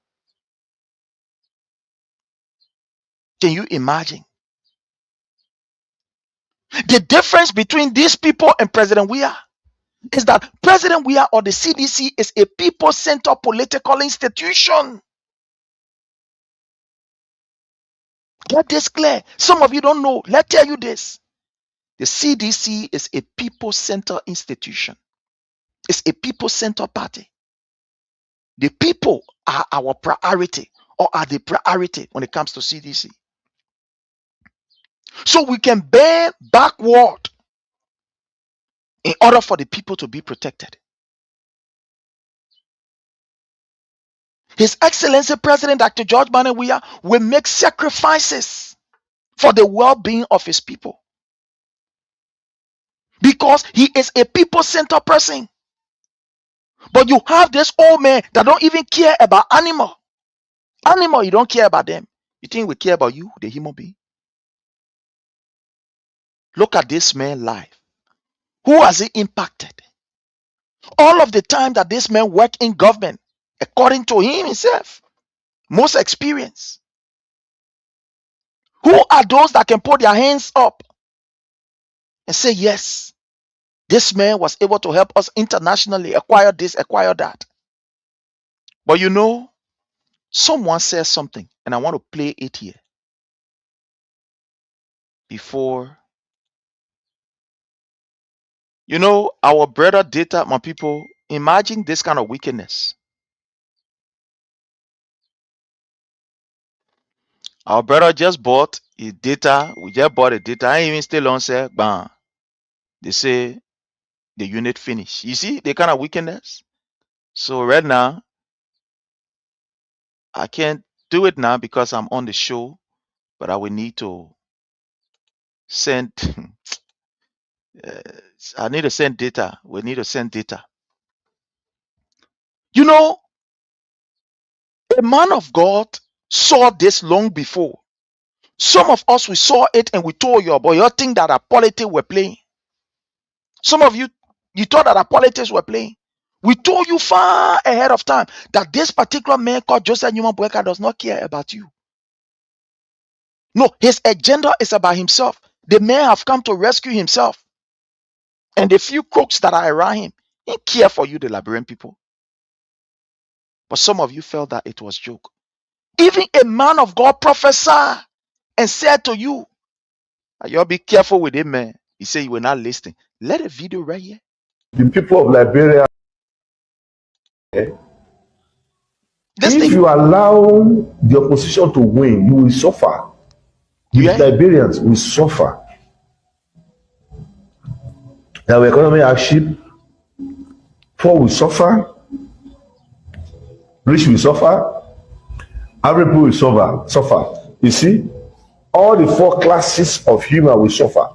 Can you imagine? The difference between these people and President Weah, is that President Weah or the CDC is a people-centered political institution. Get this clear. Some of you don't know. Let's tell you this. The CDC is a people-centered institution. It's a people-centered party. The people are our priority, or are the priority when it comes to CDC. So we can bend backward in order for the people to be protected. His Excellency President Dr. George Manneh Weah will make sacrifices for the well-being of his people, because he is a people-centered person. But you have this old man that don't even care about animal. Animal, you don't care about them. You think we care about you, the human being? Look at this man's life. Who has he impacted? All of the time that this man worked in government, according to him himself, most experience. Who are those that can put their hands up and say, yes, this man was able to help us internationally acquire this, acquire that? But you know, someone says something, and I want to play it here before. You know, our brother data, my people, imagine this kind of wickedness. Our brother just bought his data. We just bought the data. I ain't even still on say, bam. They say the unit finish. You see the kind of wickedness? So right now, I can't do it now because I'm on the show, but I will need to send, I need to send data. We need to send data. You know, a man of God saw this long before. Some of us, we saw it and we told you, but you think that our politics were playing. Some of you, you thought that our politics were playing. We told you far ahead of time that this particular man called Joseph Newman Boyka does not care about you. No, his agenda is about himself. The man have come to rescue himself. And the few crooks that are around him, he care for you, the Liberian people. But some of you felt that it was joke. Even a man of God prophesied and said to you, you'll be careful with him, man. He said you were not listening. Let a video right here. The people of Liberia, if you allow the opposition to win, you will suffer. The Liberians will suffer. Our economy hardship, poor will suffer, rich will suffer, average people will suffer. You see, all the four classes of human will suffer.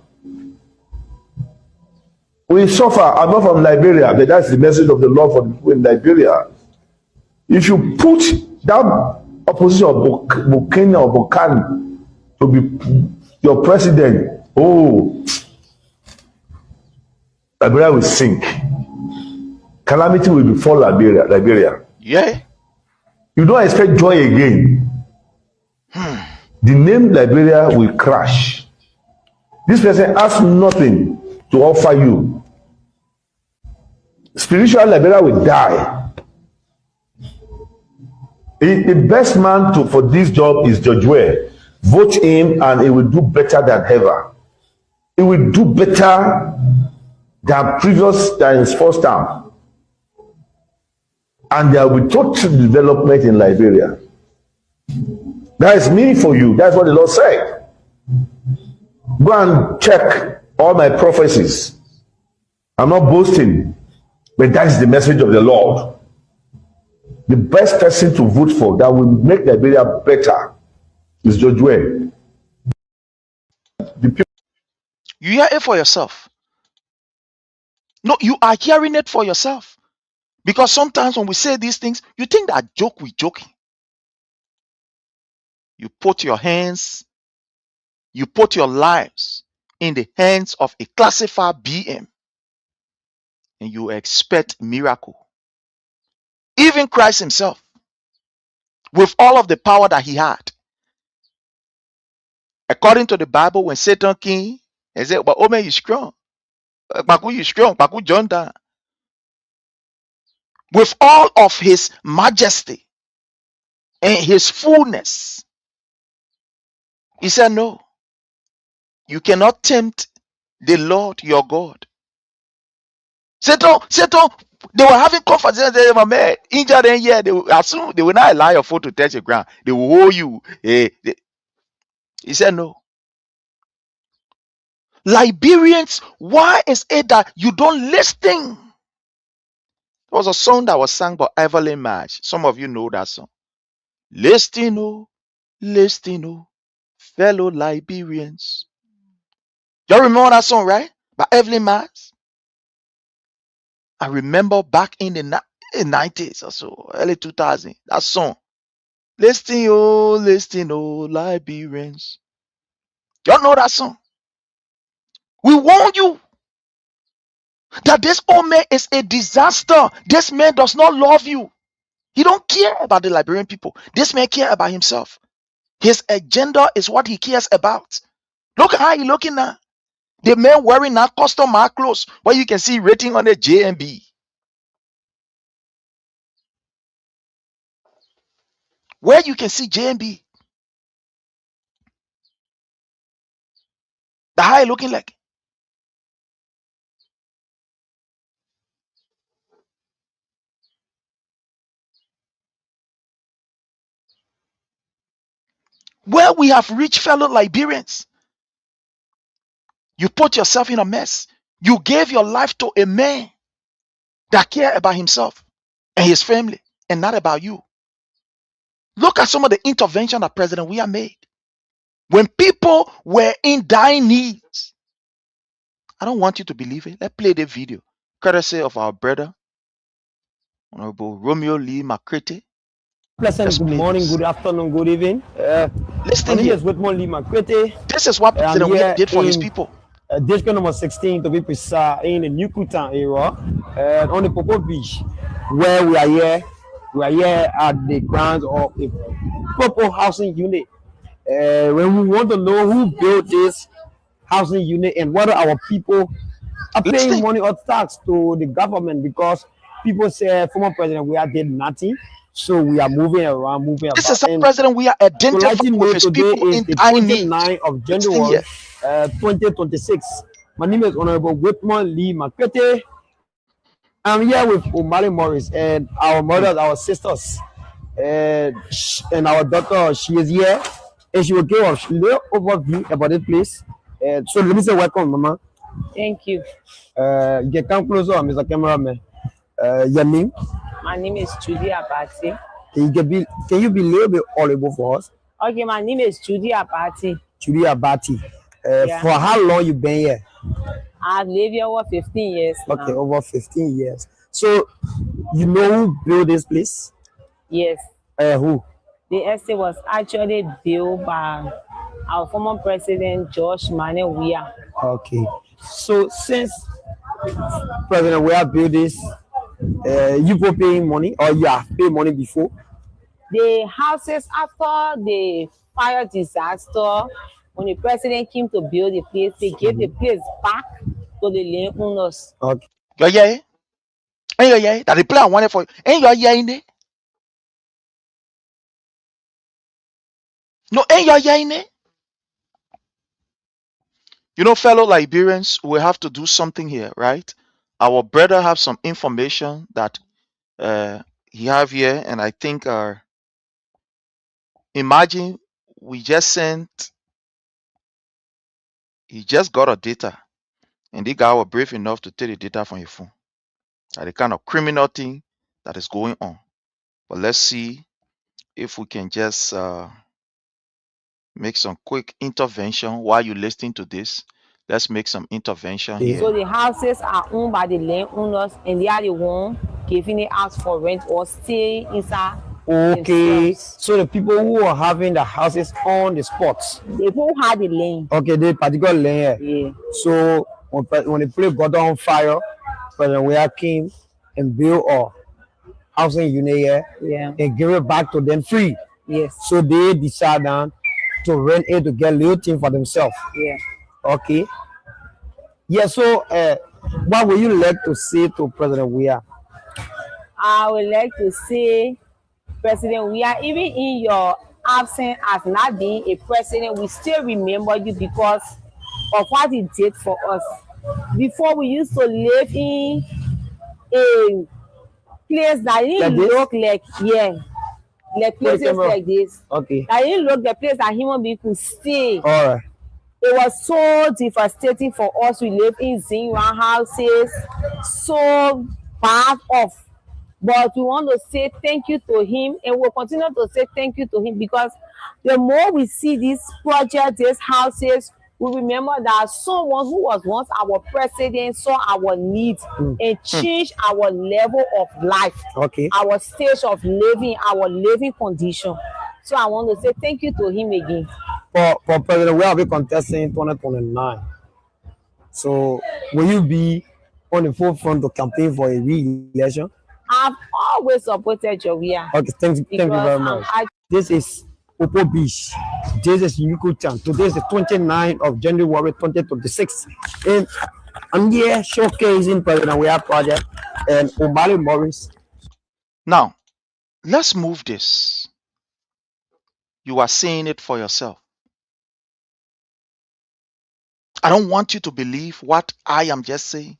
We suffer. I'm not from Liberia, but that's the message of the Lord for the people in Liberia. If you put that opposition of Bukenya or Bukan to be your president, oh, Liberia will sink. Calamity will befall Liberia. Yeah. You don't expect joy again. The name Liberia will crash. This person has nothing to offer you. Spiritual Liberia will die. The best man for this job is George Weah. Vote him and he will do better than ever. He will do better than his first term. And there will be total development in Liberia. That is me for you. That's what the Lord said. Go and check all my prophecies. I'm not boasting, but that is the message of the Lord. The best person to vote for that will make Liberia better is George Weah. You hear it for yourself. No, you are hearing it for yourself. Because sometimes when we say these things, you think that joke we're joking. You put your lives in the hands of a classified BM and you expect miracle. Even Christ himself, with all of the power that he had, according to the Bible, when Satan came, he said, but oh man, you're strong. Baku, you strong. Baku, John down. with all of his majesty and his fullness. He said, no, you cannot tempt the Lord your God. Satan, they were having conversations. They were man, injured and yeah, they will assume they will not allow your foot to touch the ground. They will hold you. He said, no. Liberians, why is it that you don't listen? There was a song that was sung by Evelyn Marsh. Some of you know that song. Listen, oh, fellow Liberians. Y'all remember that song, right? By Evelyn Marsh. I remember back in the 90s or so, early 2000, that song. Listen, oh, Liberians. Y'all know that song. We warn you that this old man is a disaster. This man does not love you. He don't care about the Liberian people. This man cares about himself. His agenda is what he cares about. Look at how he looking now. The man wearing now custom clothes where you can see rating on the JMB. Where you can see JMB. The how he looking like. Where we have reached, fellow Liberians, you put yourself in a mess. You gave your life to a man that cared about himself and his family and not about you. Look at some of the intervention that President Weah made. When people were in dying needs. I don't want you to believe it. Let's play the video. Courtesy of our brother, Honorable Romeo Lee McCretty. Pleasant good morning, this. good afternoon, good evening. Listen my name here. is Whitmore Lee McCretty. This is what President Weah did for his people. District number 16 to be precise, in the New Kutan area, on the Popo Beach, where we are here. We are here at the grounds of a Popo housing unit. When we want to know who built this housing unit and whether our people are paying money or tax to the government, because people say former President Weah did nothing. So we are moving around, This is a President we are identifying with his people in the dying need. 29th of January 2026. My name is Honorable Whitmore Lee McCretty. I'm here with O'Malley Morris and our mothers, our sisters, and our daughter. She is here, and she will give us a little overview about this place. So let me say welcome, Mama. Thank you. You can come closer, Mr. Cameraman. Your name? My name is Judy Abati. Can you be a little bit audible for us? Okay, my name is Judy Abati. Judy Abati. For how long you been here? I've lived here over 15 years now. Okay, over 15 years. So, you know who built this place? Yes. Who? The estate was actually built by our former president, George Manuel Weah. Okay. So, since President Weah built this, you were paying money, or you have paid money before? The houses after the fire disaster, when the president came to build the place, they gave the place back to the land owners. Okay. Yeah. That the plan wanted for you. Ain't you in there? No, ain't you in there? You know, fellow Liberians, we have to do something here, right? Our brother have some information that he have here, and I think imagine we just sent, he just got a data, and the guy was brave enough to take the data from your phone. That the kind of criminal thing that is going on. But let's see if we can just make some quick intervention while you listening to this. Let's make some intervention here. So the houses are owned by the land owners, and they are the one giving it out for rent or stay inside. Okay, so the people who are having the houses on the spots. The people who had the land. Okay, the particular land. Yeah. So when the place got on fire, President Weah came and built a housing unit here, and give it back to them free. Yes. So they decided to rent it to get little thing for themselves. Yeah. Okay. Yeah. So what would you like to say to President Weah? I would like to say, President, we are even in your absence as not being a president, we still remember you because of what you did for us. Before we used to live in a place that didn't look like, yeah, like places like this. Okay. That didn't look the place that human beings could stay. All right. It was so devastating for us. We live in Zinwan houses, so bad off. But we want to say thank you to him, and we'll continue to say thank you to him because the more we see this project, these houses, we remember that someone who was once our president saw our needs and changed our level of life, our stage of living, our living condition. So I want to say thank you to him again. For President, we will be contesting 2029. So will you be on the forefront to campaign for a re-election? I've always supported Jovia. Okay, thank you very much. This is Popo Beach. This is Yukuchan. Today is the 29th of January 2026. And I'm here showcasing President We Are Project and Omari Morris. Now, let's move this. You are seeing it for yourself. I don't want you to believe what I am just saying.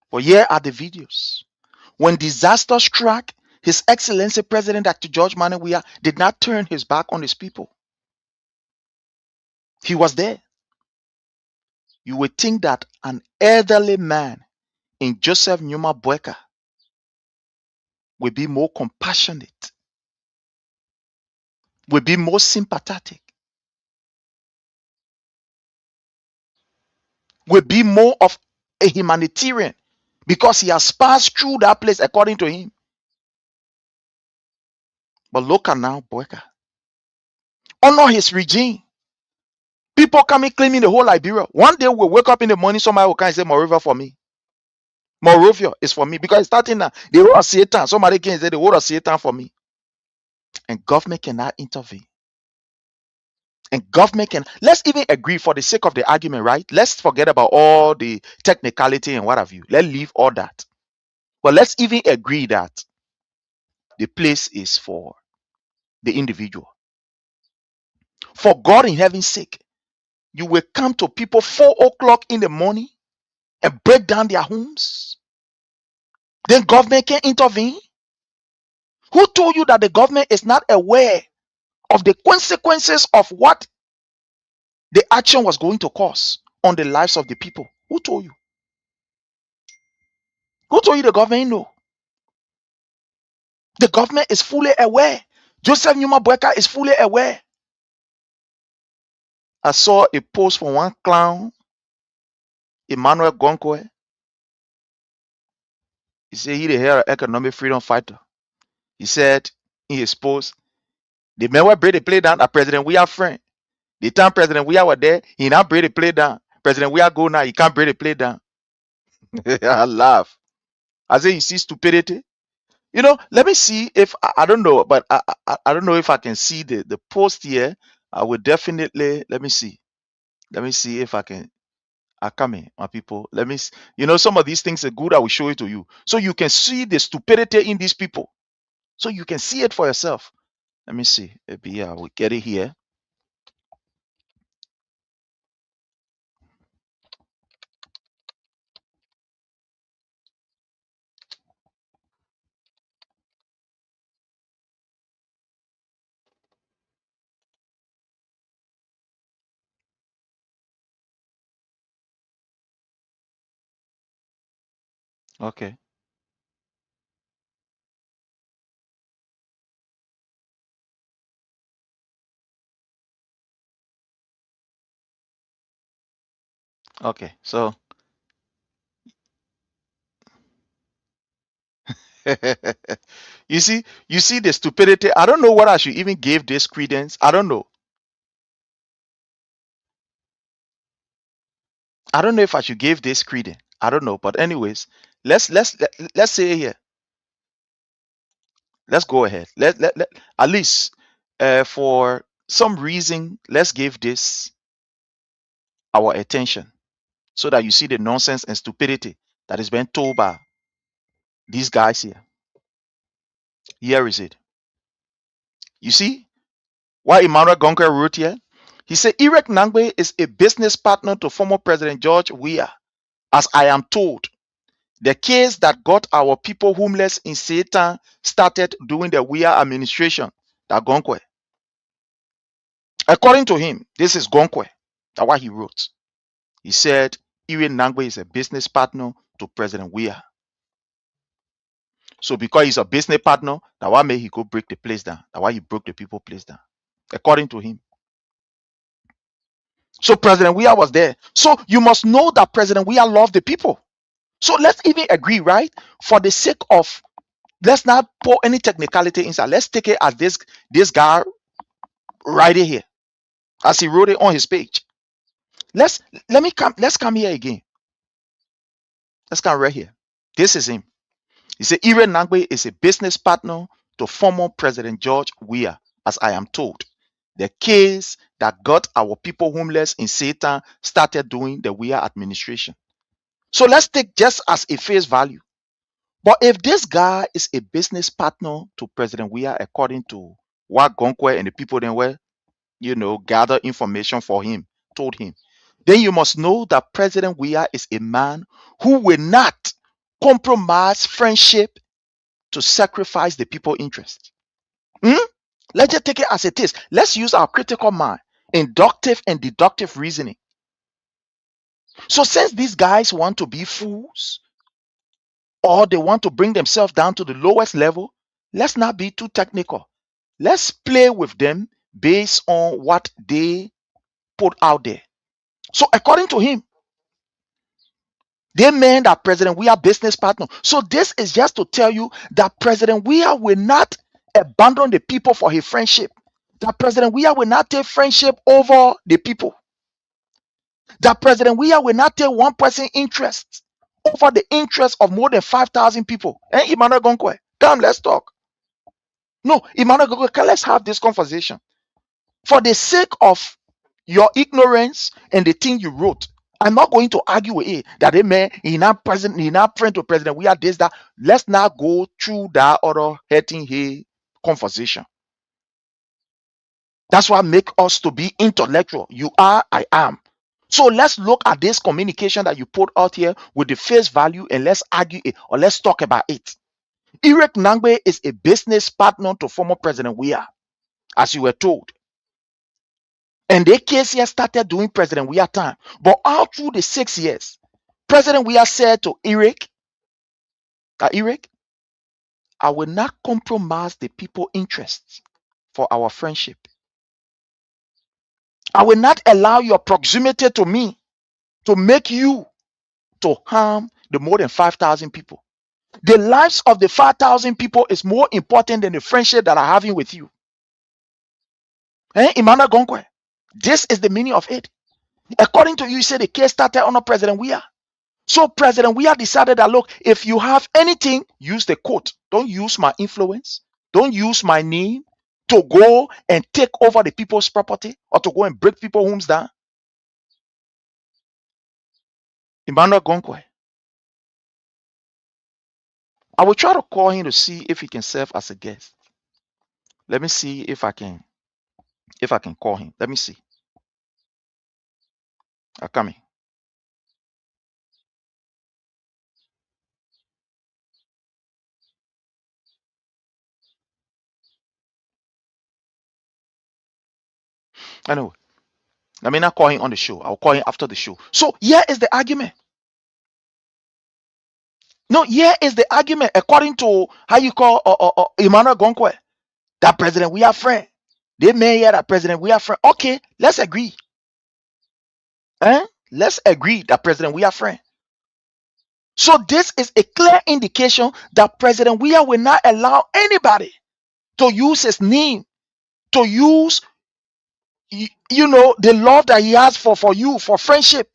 But here are the videos. When disaster struck, His Excellency President Dr. George Manawia did not turn his back on his people. He was there. You would think that an elderly man in Joseph Numa Boyka would be more compassionate, would be more sympathetic, would be more of a humanitarian because he has passed through that place according to him. But look at now, Boyka. Honor his regime. People coming claiming the whole Liberia. One day we'll wake up in the morning, somebody will come and say, Moreover for me. Moreover is for me. Because it's starting now. The whole of Satan. Somebody can say the whole of Satan for me. And government cannot intervene. And government can, let's even agree for the sake of the argument, right? Let's forget about all the technicality and what have you. Let's leave all that. But let's even agree that the place is for the individual. For God in heaven's sake, you will come to people 4 o'clock in the morning and break down their homes. Then government can intervene. Who told you that the government is not aware of the consequences of what the action was going to cause on the lives of the people? Who told you? Who told you the government know? The government is fully aware. Joseph Numa Boyka is fully aware. I saw a post from one clown, Emmanuel Gonkwe. He said he the hair economic freedom fighter. He said in his post, the men were break the play down. A president, we are friend. The time President we are were there, he now break the play down. President we are go now, he can't break the play down. I laugh. I say you see stupidity. You know, let me see if I don't know, but I don't know if I can see the post here. I will definitely let me see. Let me see if I can. I come in, my people. Let me. You know, some of these things are good. I will show it to you, so you can see the stupidity in these people. So you can see it for yourself. Let me see. Maybe I will get it here. Okay. Okay. So you see the stupidity. I don't know what I should even give this credence. I don't know. I don't know if I should give this credence. I don't know. But anyways, let's say here. Let's go ahead. Let at least for some reason, let's give this our attention so that you see the nonsense and stupidity that is being told by these guys here. Here is it. You see what Emmanuel Gonkwe wrote here? He said, Irek Nangbe is a business partner to former President George Weah, as I am told. The case that got our people homeless in Satan started during the Weah administration. That Gonkwe. According to him, this is Gonkwe. That's what he wrote. He said, Irek Nangbe is a business partner to President Weah. So because he's a business partner, that's why made he go break the place down. That's why he broke the people place down. According to him. So President Weah was there. So you must know that President Weah loved the people. So let's even agree, right? For the sake of, let's not pour any technicality inside. Let's take it as this guy right here, as he wrote it on his page. Let's come here again. Let's come right here. This is him. He said, Ire Nangbe is a business partner to former President George Weah, as I am told. The case that got our people homeless in Satan started during the Weah administration. So let's take just as a face value. But if this guy is a business partner to President Weah, according to what Gonkwe and the people then were, gather information for him, told him, then you must know that President Weah is a man who will not compromise friendship to sacrifice the people's interest. Let's just take it as it is. Let's use our critical mind, inductive and deductive reasoning. So since these guys want to be fools, or they want to bring themselves down to the lowest level, let's not be too technical. Let's play with them based on what they put out there. So according to him, they meant that President Weah business partner. So this is just to tell you that President Weah will not abandon the people for his friendship. That President Weah will not take friendship over the people. That President Weah will not take one person's interest over the interest of more than 5,000 people. Emmanuel Gonkwe, come, let's talk. No, Emmanuel Gonkwe, let's have this conversation. For the sake of your ignorance and the thing you wrote, I'm not going to argue with it that he not friend to President. We are this, that. Let's not go through that other hating here conversation. That's what make us to be intellectual. You are, I am. So let's look at this communication that you put out here with the face value and let's argue it or let's talk about it. Irek Nangbe is a business partner to former President Weah, as you were told. And the case here started during President Weah time. But all through the 6 years, President Weah said to Irek, I will not compromise the people's interests for our friendship. I will not allow your proximity to me to make you to harm the more than 5,000 people. The lives of the 5,000 people is more important than the friendship that I'm having with you. Emmanuel Gonkwe, this is the meaning of it. According to you, say the case started under President Weah. So President Weah decided that, look, if you have anything, use the quote. Don't use my influence. Don't use my name to go and take over the people's property or to go and break people's homes down. Emmanuel Gonkwe, I will try to call him to see if he can serve as a guest. Let me see if I can call him. Let me see. I'm coming. Anyway, let me not call him on the show. I'll call him after the show. So here is the argument. No, here is the argument according to how you call Emmanuel Gonkwe, that President we are friend. They may hear that President we are friend. Okay, let's agree. Let's agree that President we are friend. So this is a clear indication that President Weah will not allow anybody to use his name, to use the love that he has for you, for friendship,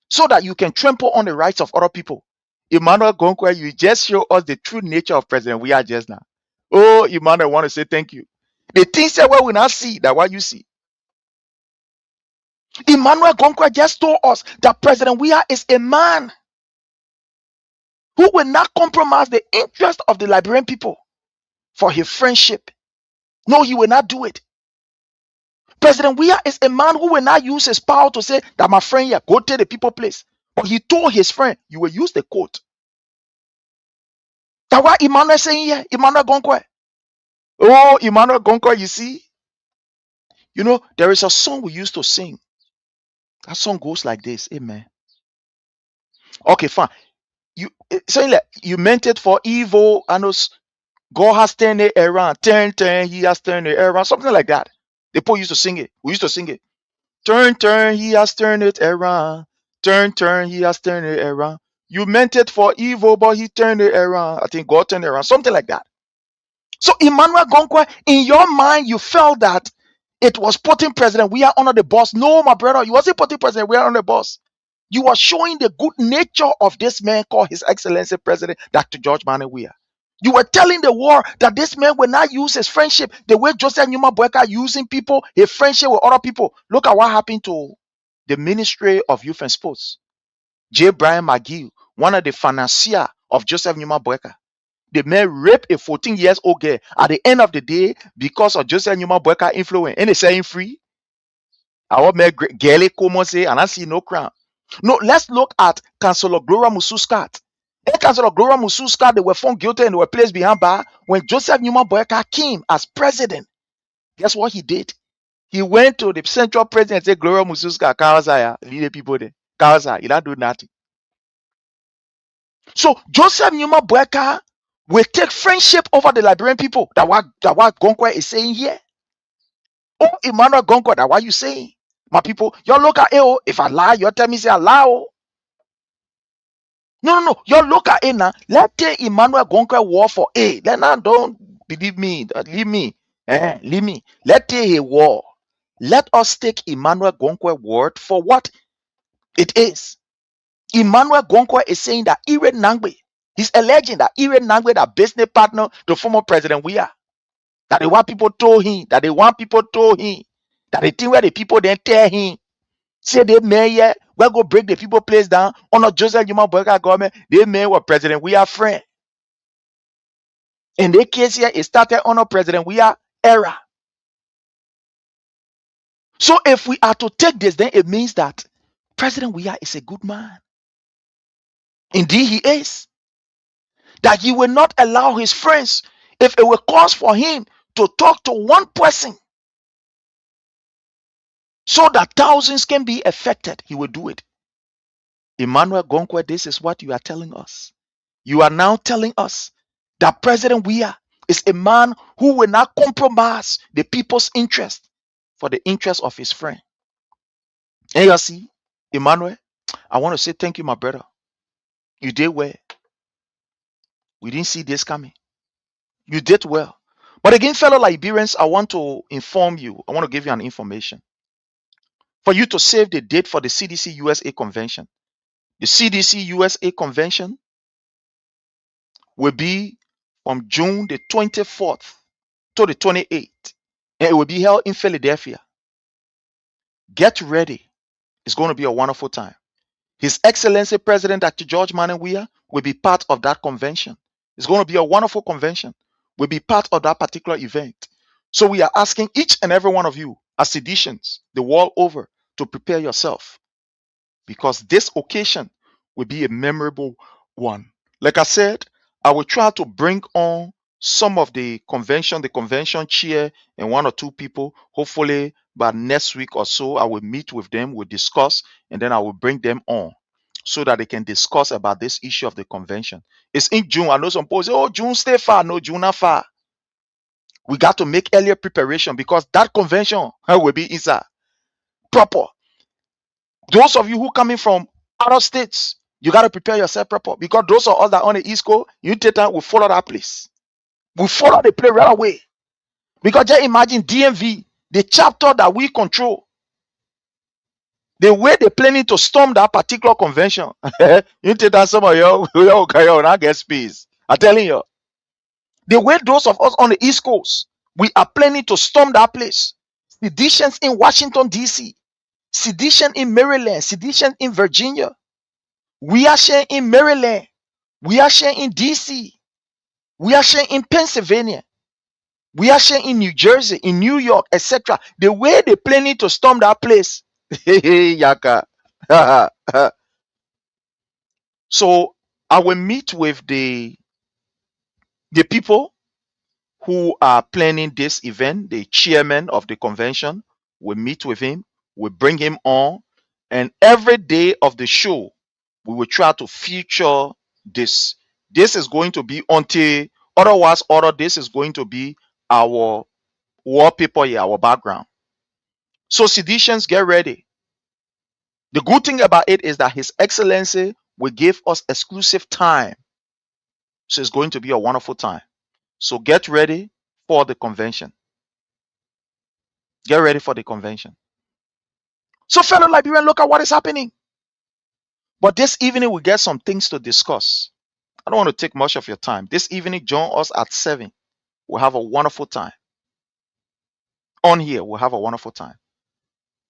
so that you can trample on the rights of other people. Emmanuel Gonkwe, you just show us the true nature of President Weah just now. Oh, Emmanuel, I want to say thank you. The things that we will not see, that what you see. Emmanuel Gonkwe just told us that President Weah is a man who will not compromise the interest of the Liberian people. for his friendship. No, he will not do it. President Weah is a man who will not use his power to say that my friend here, go to the people place. But he told his friend, you will use the court. That's what Emmanuel saying here. Emmanuel Gonkwe. Oh, Emmanuel Gonkwe, you see? You know, there is a song we used to sing. That song goes like this. Amen. Okay, fine. You saying like you meant it for evil. I know God has turned it around. Turn, he has turned it around. Something like that. The people used to sing it. We used to sing it. Turn, he has turned it around. Turn, he has turned it around. You meant it for evil, but he turned it around. I think God turned it around. Something like that. So Emmanuel Gonkwe, in your mind, you felt that it was putting President We are under the boss. No, my brother, you wasn't putting President We are under the boss. You are showing the good nature of this man called His Excellency President Dr. George Manneh Weah. You were telling the world that this man will not use his friendship the way Joseph Numa Boyka using people, his friendship with other people. Look at what happened to the Ministry of Youth and Sports. J. Brian McGill, one of the financiers of Joseph Numa Boyka. The man raped a 14 years old girl at the end of the day because of Joseph Numa Boyka influence. And they saying free. I want me girl come say and I see no crown. No, let's look at Councillor Gloria Mususkat. And Councillor Gloria Mususkat, they were found guilty and they were placed behind bar when Joseph Numa Boyka came as president. Guess what he did? He went to the central president and said, Gloria Mususkat, Kawasaya, lead the people there. Kawasaya, he don't do nothing. So Joseph Numa Boyka will take friendship over the Liberian people. That what Gonkwe is saying here. Oh, Emmanuel Gonkwe, that what you saying? My people, y'all look at it. Oh, if I lie, you tell me say I lie. Oh. No. Y'all look at it now. Let the Emmanuel Gonkwe war for A. Then now don't believe me. Leave me. Leave me. Let the war. Let us take Emmanuel Gonkwe word for what it is. Emmanuel Gonkwe is saying that Ire Nangbe, he's alleging that Ire Nangbe, that business partner to former President Weah, that they want people told him, that they think where the people then tell him, say they may we go break the people place down on a Joseph Numa Boyka government, they may what President Weah friend. In the case here, it started on a President Weah era. So if we are to take this, then it means that President Weah is a good man. Indeed, he is. That he will not allow his friends, if it will cause for him to talk to one person so that thousands can be affected, he will do it. Emmanuel Gonkwe, this is what you are telling us. You are now telling us that President Weah is a man who will not compromise the people's interest for the interest of his friend. And you see, Emmanuel, I want to say thank you, my brother. You did well. We didn't see this coming. You did well. But again, fellow Liberians, I want to inform you. I want to give you an information. For you to save the date for the CDC USA convention. The CDC USA convention will be from June the 24th to the 28th. And it will be held in Philadelphia. Get ready. It's going to be a wonderful time. His Excellency President Dr. George Manneh Weah will be part of that convention. It's going to be a wonderful convention. Will be part of that particular event. So we are asking each and every one of you as citizens the world over to prepare yourself, because this occasion will be a memorable one. Like I said, I will try to bring on some of the convention chair, and one or two people. Hopefully by next week or so, I will meet with them, we'll discuss, and then I will bring them on so that they can discuss about this issue of the convention. It's in June. I know some people say, oh, June stay far. No, June not far. We got to make earlier preparation because that convention will be inside proper. Those of you who coming from other states, you got to prepare yourself proper, because those of us that are on the East Coast, you take time, we follow that place. We follow the place right away. Because just imagine DMV, the chapter that we control, the way they're planning to storm that particular convention. You take that, some of you not get space. I'm telling you. The way those of us on the East Coast, we are planning to storm that place. Seditions in Washington, D.C., sedition in Maryland, sedition in Virginia. We are sharing in Maryland. We are sharing in D.C. We are sharing in Pennsylvania. We are sharing in New Jersey, in New York, etc. The way they planning to storm that place. Yaka. So I will meet with the people who are planning this event, the chairman of the convention. We meet with him, we bring him on, and every day of the show, we will try to feature this. This is going to be until otherwise, this is going to be our wallpaper here, our background. So seditians, get ready. The good thing about it is that His Excellency will give us exclusive time. So it's going to be a wonderful time. So get ready for the convention. Get ready for the convention. So, fellow Liberian, look at what is happening. But this evening, we get some things to discuss. I don't want to take much of your time. This evening, join us at 7. We'll have a wonderful time. On here, we'll have a wonderful time.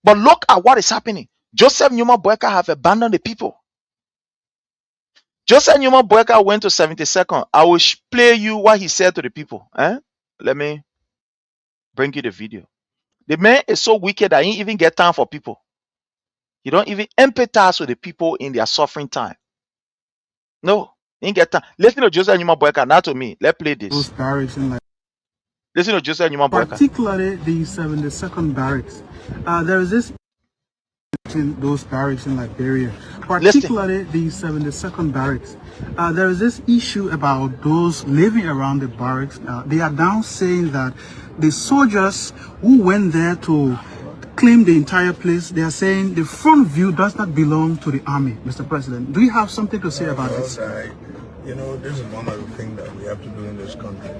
But look at what is happening. Joseph Newman Boyka have abandoned the people. Joseph Newman Boyka went to 72nd. I will play you what he said to the people. Let me bring you the video. The man is so wicked that he even get time for people. He don't even empathize with the people in their suffering time. No, he ain't get time. Listen to Joseph Newman Boyka, not to me. Let's play this. Those barracks in Listen to Joseph Newman Boyka. Particularly the 72nd barracks. There is this in those barracks in Liberia. Particularly the 72nd barracks. There is this issue about those living around the barracks. They are now saying that the soldiers who went there to claim the entire place, they are saying the front view does not belong to the army, Mr. President. Do you have something to say about this? You know, this is one of the things that we have to do in this country.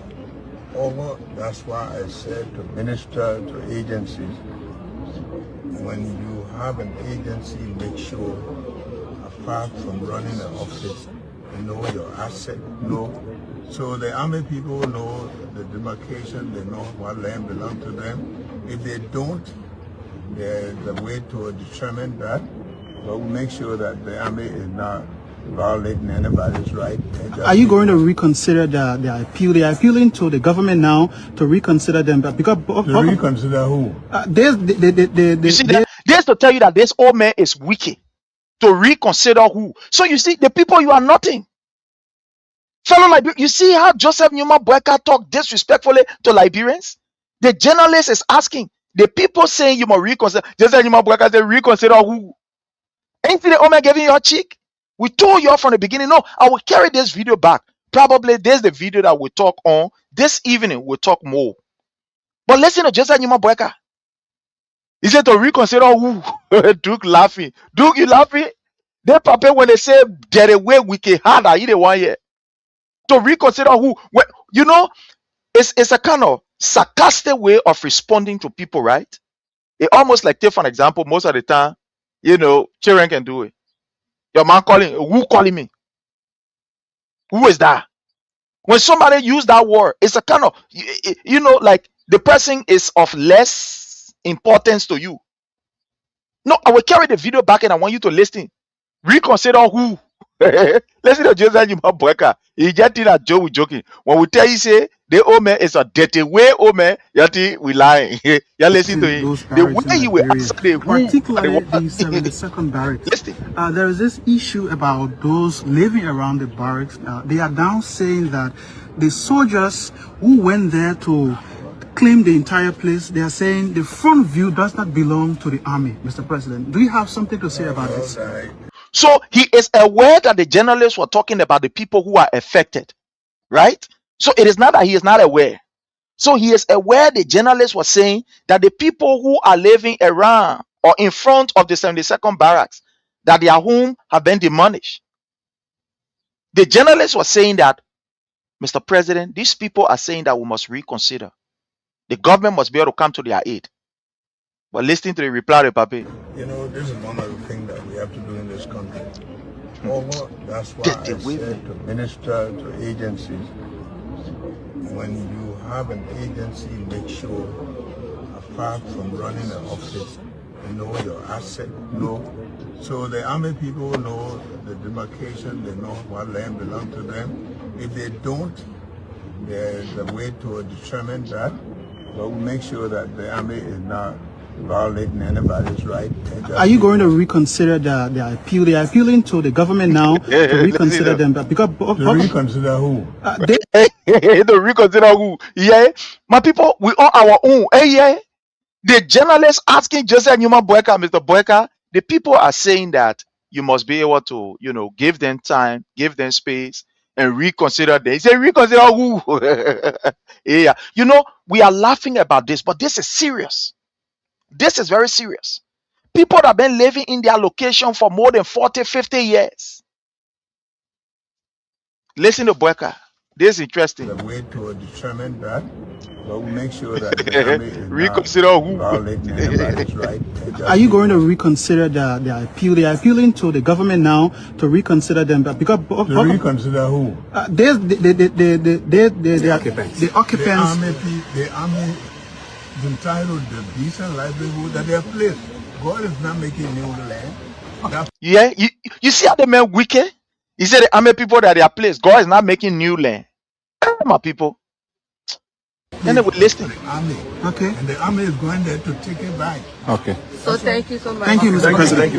That's why I said to minister to agencies, when you have an agency, make sure, apart from running an office, you know your asset, so the army people know the demarcation, they know what land belongs to them. If they don't, there's a way to determine that, but we'll make sure that the army is not violating anybody's right. Are you going to reconsider the appeal? They are appealing to the government now to reconsider them, but because reconsider who? You see, there's to tell you that this old man is wicked. To reconsider who? So you see, the people, you are nothing. Fellow Liberians, you see how Joseph Newman Boyka talk disrespectfully to Liberians? The journalist is asking the people saying you must reconsider. Joseph Newman Boyka said, reconsider who? Ain't the old man giving you a cheek? We told you all from the beginning. No, I will carry this video back. Probably there's the video that we talk on. This evening we'll talk more. But listen to Joseph Newman Boyka. He said to reconsider who? Duke laughing. Duke, you laughing? They prepare when they say get away with a hand. I the one year. To reconsider who? Well, you know, it's a kind of sarcastic way of responding to people, right? It almost like, take for an example, most of the time, you know, children can do it. Your man calling, who calling me? Who is that? When somebody use that word, it's a kind of, you know, like the person is of less importance to you. No, I will carry the video back and I want you to listen. Reconsider who? Listen to Joseph Newman Boyka. He just did that joke with joking. When we tell you, say, the old man is a dirty way, old man, we lying. You listen to him. The way he will answer the particularly the 72nd barracks. Listen. There is this issue about those living around the barracks. They are now saying that the soldiers who went there to claim the entire place, they are saying the front view does not belong to the army, Mr. President. Do you have something to say about this? So he is aware that the journalists were talking about the people who are affected, right? So it is not that he is not aware. So he is aware the journalists were saying that the people who are living around or in front of the 72nd barracks, that their home have been demolished. The journalists were saying that, Mr. President, these people are saying that we must reconsider. The government must be able to come to their aid. But listening to the reply of Papi. You know, this is one of the things that we have to do in this country. That's why I said to minister to agencies, when you have an agency, make sure, apart from running an office, you know your asset, so the army people know the demarcation, they know what land belongs to them. If they don't, there's a way to determine that, but we make sure that the army is not violating anybody's right. Are you going to reconsider the appeal? They are appealing to the government now to reconsider them, but because to reconsider who? To reconsider who? Yeah, my people, we are our own. Yeah, the journalists asking Joseph Newman Boyka, Mr. Boyka, the people are saying that you must be able to, give them time, give them space, and reconsider them. He said, reconsider who? Yeah, we are laughing about this, but this is serious. This is very serious. People that have been living in their location for more than 40, 50 years. Listen to Boyka. This is interesting. The way to determine that, but we make sure that the army is reconsider not who? violating anybody's right. Are you going to reconsider the appeal? They are appealing to the government now to reconsider them, but because to reconsider who? The occupants. The occupants. The army is entitled to decent livelihood at their place. God is not making new land. Yeah, you see how the man wicked? He said the army people that their place. God is not making new land. My people. And they would listen. The army. Okay. And the army is going there to take it back. Okay. So thank you so much. Thank you, Mr. President.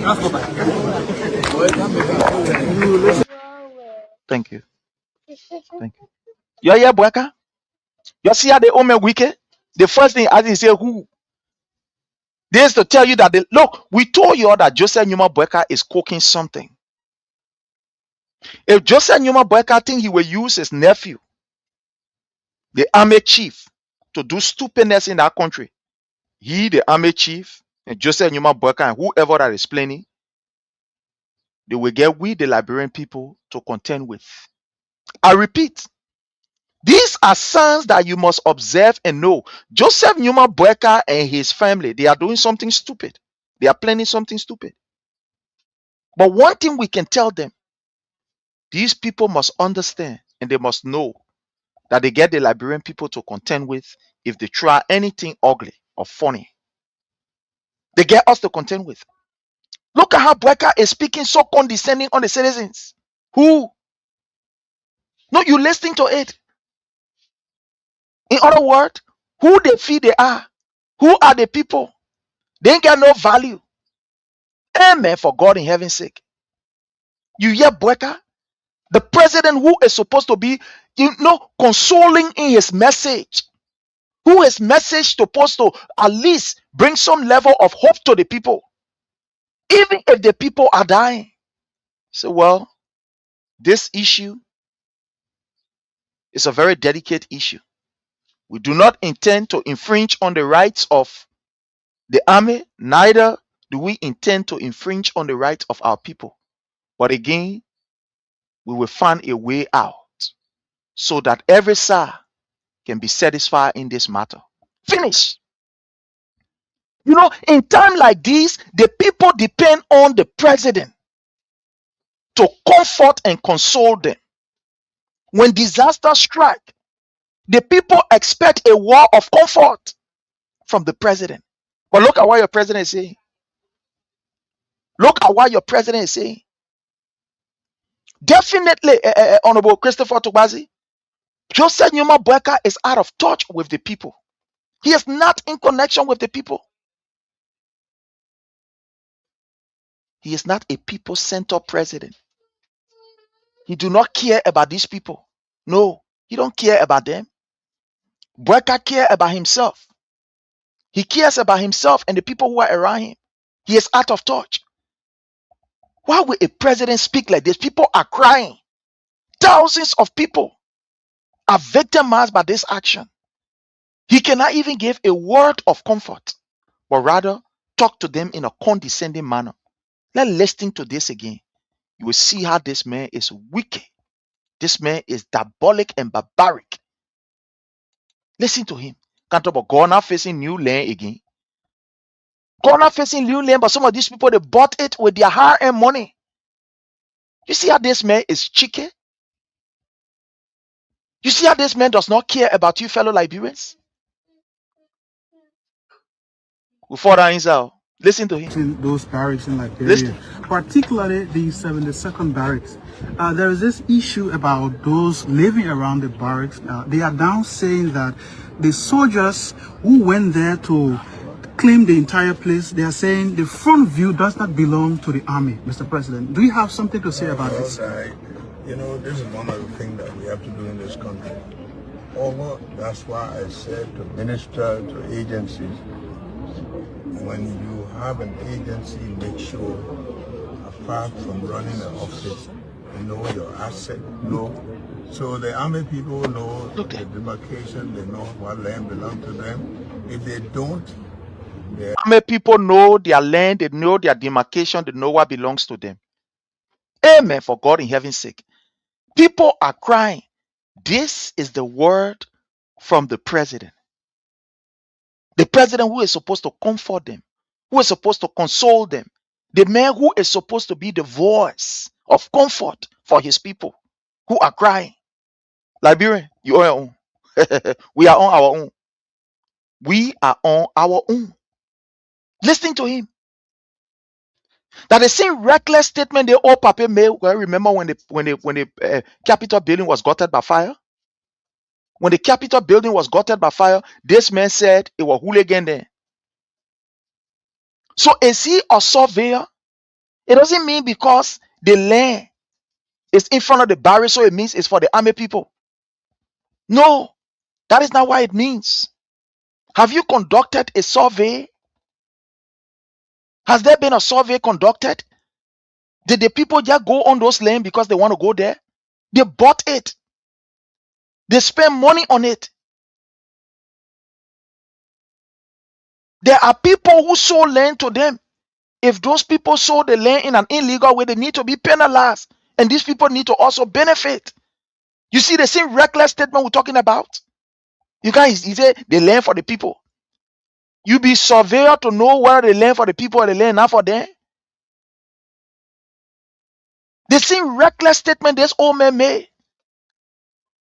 Thank you. Thank you. Yeah, Boyka. You see how the old man wicked? The first thing as he say who? This is to tell you that look, we told you all that Joseph Newman Boyka is cooking something. If Joseph Newman Boyka think he will use his nephew, the army chief, to do stupidness in that country, he, the army chief, and Joseph Newman Boyka and whoever that is planning, they will get we, the Liberian people, to contend with. I repeat, these are signs that you must observe and know. Joseph Newman Boyka and his family, they are doing something stupid. They are planning something stupid. But one thing we can tell them, these people must understand and they must know that they get the Liberian people to contend with if they try anything ugly or funny. They get us to contend with. Look at how Boyka is speaking so condescending on the citizens. Who? No, you listening to it. In other words, who they feel they are. Who are the people? They ain't got no value. Amen, for God in heaven's sake. You hear Boyka? The president who is supposed to be, consoling in his message. Who his message supposed to at least bring some level of hope to the people. Even if the people are dying. So, well, this issue is a very delicate issue. We do not intend to infringe on the rights of the army, neither do we intend to infringe on the rights of our people. But again, we will find a way out so that every side can be satisfied in this matter. Finish. In time like this, the people depend on the president to comfort and console them. When disaster strike, the people expect a word of comfort from the president. But look at what your president is saying. Look at what your president is saying. Definitely, Honorable Christopher Tobazi, Joseph Newman Boyka is out of touch with the people. He is not in connection with the people. He is not a people-centered president. He do not care about these people. No, he don't care about them. Boyka care about himself. He cares about himself and the people who are around him. He is out of touch. Why would a president speak like this? People are crying. Thousands of people are victimized by this action. He cannot even give a word of comfort, but rather talk to them in a condescending manner. Let's listen to this again. You will see how this man is wicked. This man is diabolic and barbaric. Listen to him. Can't talk about God now facing new land again. God now facing new land, but some of these people, they bought it with their hard-earned money. You see how this man is cheeky? You see how this man does not care about you, fellow Liberians? We fall down inside. Listen to him. In those barracks in Liberia, Listen. particularly the 72nd barracks, there is this issue about those living around the barracks. They are now saying that the soldiers who went there to claim the entire place, they are saying the front view does not belong to the army. Mr. President, do you have something to say about this? You know, this is one of the things that we have to do in this country. That's why I said to minister to agencies, when you have an agency, make sure, apart from running an office, you know your asset, so the army people know the demarcation, they know what land belongs to them. If they don't, Army people know their land, they know their demarcation, they know what belongs to them. Amen. For God in heaven's sake. People are crying. This is the word from the president. The president who is supposed to comfort them, who is supposed to console them, the man who is supposed to be the voice of comfort for his people who are crying. Liberian, you are on your own. We are on our own. We are on our own. Listening to him. That the same reckless statement they all Papa made. Well, remember when the Capitol building was gutted by fire? When the Capitol building was gutted by fire, this man said it was hooligan there. So is he a surveyor? It doesn't mean because the land is in front of the barrel, so it means it's for the army people. No, that is not what it means. Have you conducted a survey? Has there been a survey conducted? Did the people just go on those lands because they want to go there? They bought it. They spend money on it. There are people who sold land to them. If those people sold the land in an illegal way, they need to be penalized. And these people need to also benefit. You see the same reckless statement we're talking about? You guys, he said the land for the people. You be surveyor to know whether the land for the people or the land not for them. The same reckless statement this old man made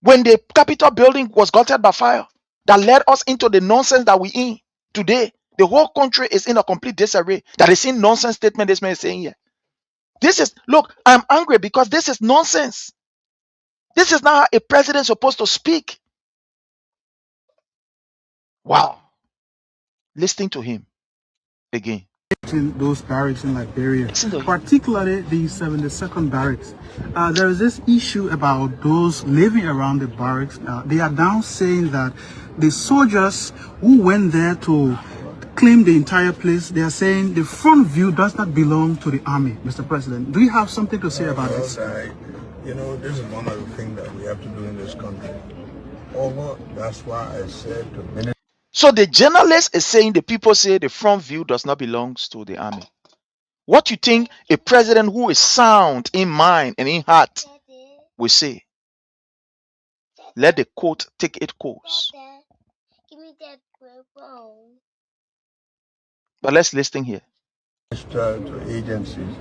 when the Capitol building was gutted by fire that led us into the nonsense that we in today. The whole country is in a complete disarray. That is same nonsense statement this man is saying here. This is, look, I'm angry because this is nonsense. This is not how a president is supposed to speak. Wow. Listening to him again. In those barracks in Liberia, Listen to him. particularly the 72nd barracks, there is this issue about those living around the barracks. They are now saying that the soldiers who went there to claim the entire place, they are saying the front view does not belong to the army. Mr. President, do you have something to say about this? You know, this is one of the things that we have to do in this country. That's why I said to minister. So the journalist is saying the people say the front view does not belong to the army. What you think a president who is sound in mind and in heart will say? Let the court take its course. But let's listen here. Minister to agencies.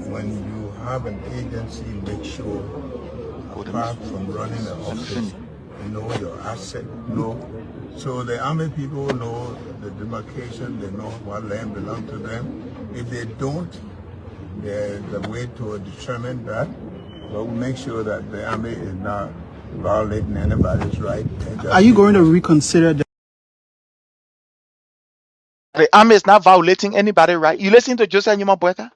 When you have an agency, make sure, apart from running an office, you know your asset, so the army people know the demarcation, they know what land belongs to them. If they don't, there's a way to determine that, but we'll make sure that the army is not violating anybody's right. Are you going to reconsider that? The army is not violating anybody's right. You listen to Joseph Newman Boyka?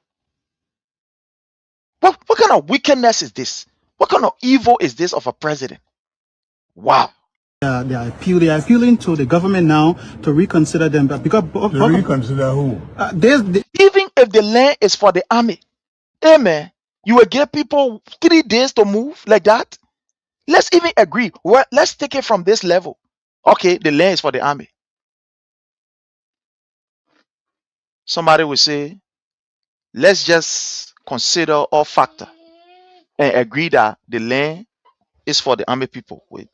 What kind of wickedness is this? What kind of evil is this of a president? Wow. They are appealing to the government now to reconsider them, but because to reconsider who? Even if the land is for the army, amen, you will give people 3 days to move like that. Let's even agree. Well, let's take it from this level. Okay, the land is for the army. Somebody will say, let's just consider all factor and agree that the land is for the army people. Wait,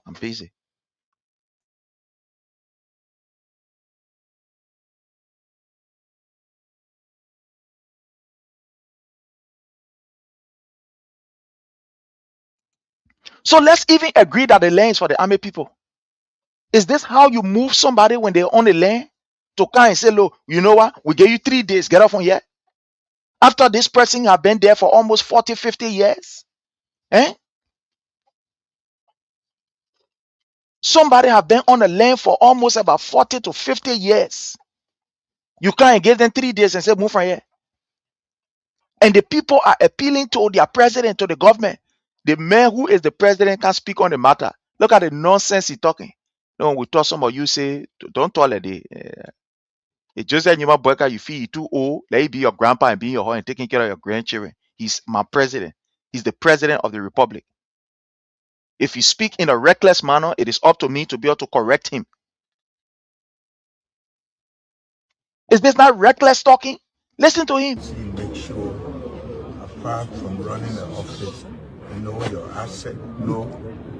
I'm busy. So let's even agree that the land is for the army people. Is this how you move somebody when they're on the land? to come and say, look, you know what? We gave you 3 days. Get off from here. After this person have been there for almost 40, 50 years. Eh? Somebody have been on the land for almost about 40 to 50 years. You can't give them 3 days and say, move from here. And the people are appealing to their president, to the government. The man who is the president can speak on the matter. Look at the nonsense he's talking. No, we talk, some of you say, don't tolerate it. It's just that you boycott, you feel you too old. Let it be your grandpa and be your home and taking care of your grandchildren. He's my president. He's the president of the republic. If he speak in a reckless manner, it is up to me to be able to correct him. Is this not reckless talking? Listen to him. Make sure, apart from running the office, you know your asset,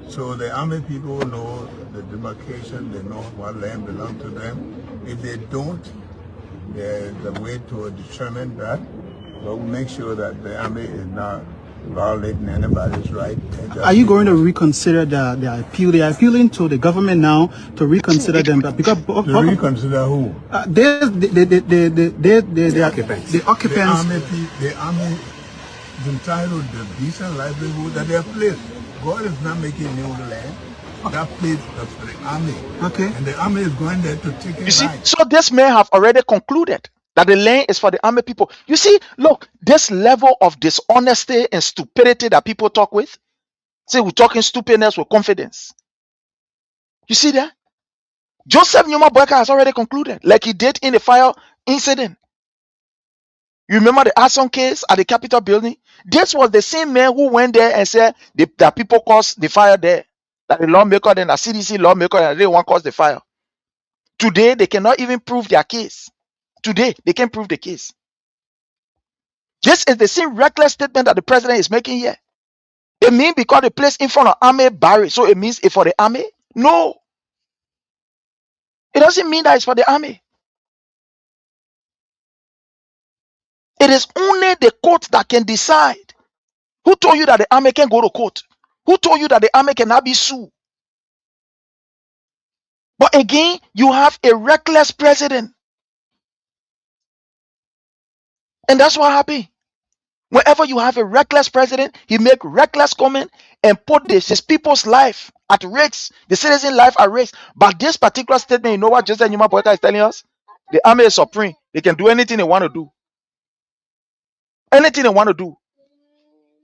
so the army people know the demarcation, they know what land belongs to them. If they don't, there's a way to determine that. But we make sure that the army is not violating anybody's right. Are you going to reconsider the appeal? They are appealing to the government now to reconsider them, because to reconsider who? The occupants. The army is entitled to decent livelihood that they have placed. God is not making new land. That place is for the army. Okay. And the army is going there to take it. You see, so this man have already concluded that the land is for the army people. You see, look, this level of dishonesty and stupidity that people talk with. See, we're talking stupidness with confidence. You see that? Joseph Numa Boyka has already concluded, like he did in the fire incident. You remember the arson case at the Capitol building? This was the same man who went there and said that people caused the fire there. That the lawmaker and the CDC lawmaker and they want cause the fire. Today, they cannot even prove their case. Today, they can't prove the case. This is the same reckless statement that the president is making here. It means because the place in front of army barracks, so it means it's for the army? No. It doesn't mean that it's for the army. It is only the court that can decide. Who told you that the army can go to court? Who told you that the army cannot be sued? But again, you have a reckless president. And that's what happened. Whenever you have a reckless president, he make reckless comment and put his people's life at risk, the citizen life at risk. But this particular statement, you know what Joseph Numa Boyka is telling us? The army is supreme. They can do anything they want to do. Anything they want to do.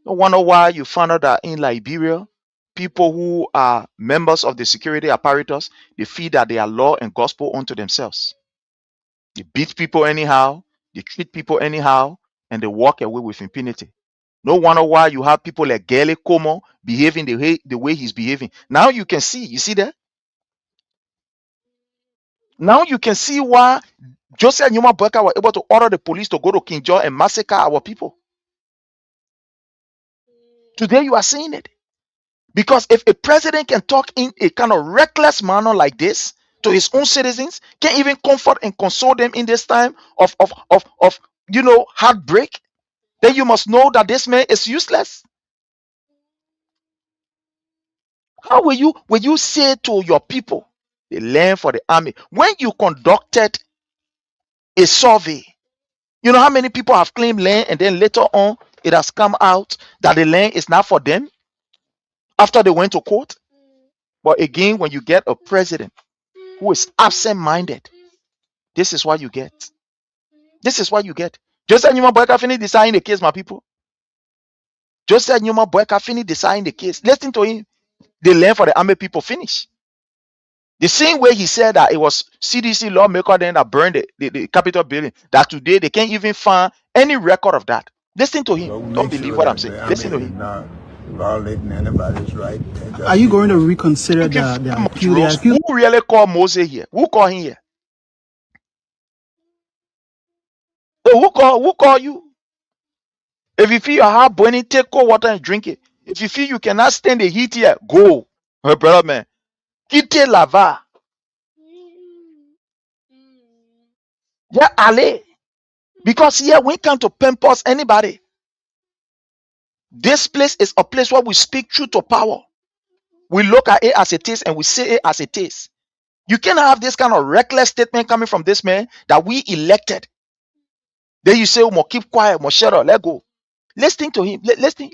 No wonder why you found out that in Liberia, people who are members of the security apparatus, they feel that they are law and gospel unto themselves. They beat people anyhow, they treat people anyhow, and they walk away with impunity. No wonder why you have people like Gele Como behaving the way he's behaving. Now you can see, you see that? Now you can see why Joseph Numa Boyka was able to order the police to go to King John and massacre our people. Today you are seeing it. Because if a president can talk in a kind of reckless manner like this to his own citizens, can even comfort and console them in this time of heartbreak, then you must know that this man is useless. How will you say to your people, the land for the army, when you conducted a survey? You know how many people have claimed land and then later on it has come out that the land is not for them after they went to court? But again, when you get a president who is absent-minded, this is what you get. This is what you get. Joseph Numa Boyka finished deciding the case, my people. Joseph Numa Boyka finished deciding the case. Listen to him. The land for the army people finish. The same way he said that it was CDC lawmaker then that burned the Capitol building, that today they can't even find any record of that. Listen to him. So Don't believe what I'm saying. Listen to him. Not violating anybody's right. Are you going to reconsider the appeal? Who really called Moses here? Who called him here? Who call you? If you feel your heart burning, take cold water and drink it. If you feel you cannot stand the heat here, go. My brother, man. Quitte lava. Yeah, allez. Because here we come to pamper anybody. This place is a place where we speak truth to power. We look at it as it is and we say it as it is. You can't have this kind of reckless statement coming from this man that we elected. Then you say, oh, more keep quiet, more shut up, let go. Listen to him. Listen.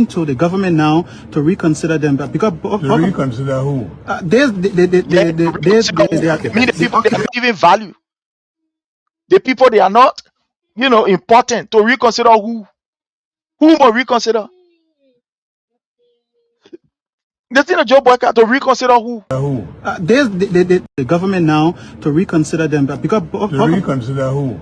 To the government now to reconsider them, but because to reconsider who? There's the people they are not even value. The people they are not, important. To reconsider who? Who will reconsider? The thing of Joe Boyka to reconsider who? There's the government now to reconsider them, but because to reconsider who?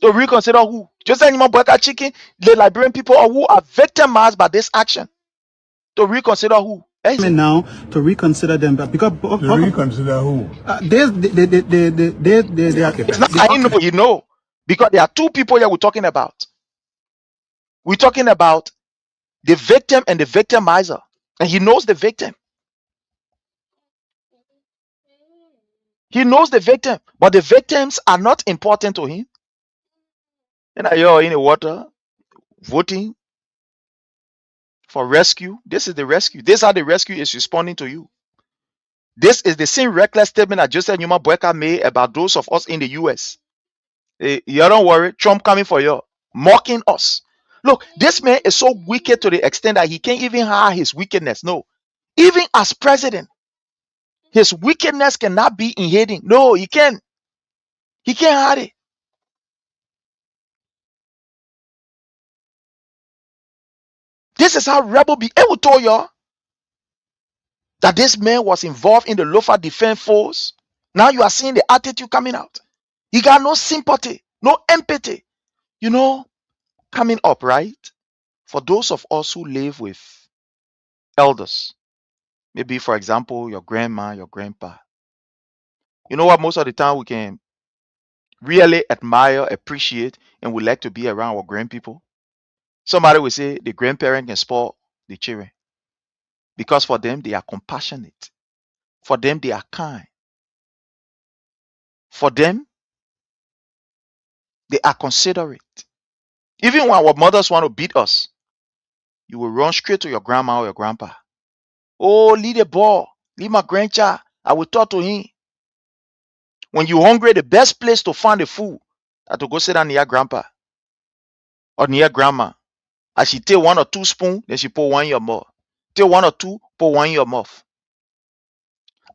To reconsider who? Just any more Boyka chicken, the Liberian people who are victimized by this action. To reconsider who? Now to reconsider them, but because to reconsider who? There's it's not I know, because there are two people here we're talking about. We're talking about the victim and the victimizer, and he knows the victim. He knows the victim, but the victims are not important to him. And you're in the water voting for rescue. This is the rescue. This is how the rescue is responding to you. This is the same reckless statement that Joseph Newman Boyka made about those of us in the US. You don't worry, Trump coming for you, mocking us. Look, this man is so wicked to the extent that he can't even hide his wickedness. No, even as president, his wickedness cannot be in hiding. No, he can't. He can't hide it. This is how rebel be. I will tell y'all that this man was involved in the Lofa Defense Force. Now you are seeing the attitude coming out. He got no sympathy, no empathy. Coming up, right? For those of us who live with elders, maybe for example, your grandma, your grandpa. You know what? Most of the time we can really admire, appreciate, and we like to be around our grandpeople. Somebody will say the grandparent can spoil the children because for them they are compassionate. For them they are kind. For them they are considerate. Even when our mothers want to beat us, you will run straight to your grandma or your grandpa. Oh, leave the ball. Leave my grandchild. I will talk to him. When you're hungry, the best place to find the food is to go sit down near grandpa or near grandma. As she take 1 or 2 spoons, then she put one in your mouth. Take 1 or 2, put one in your mouth.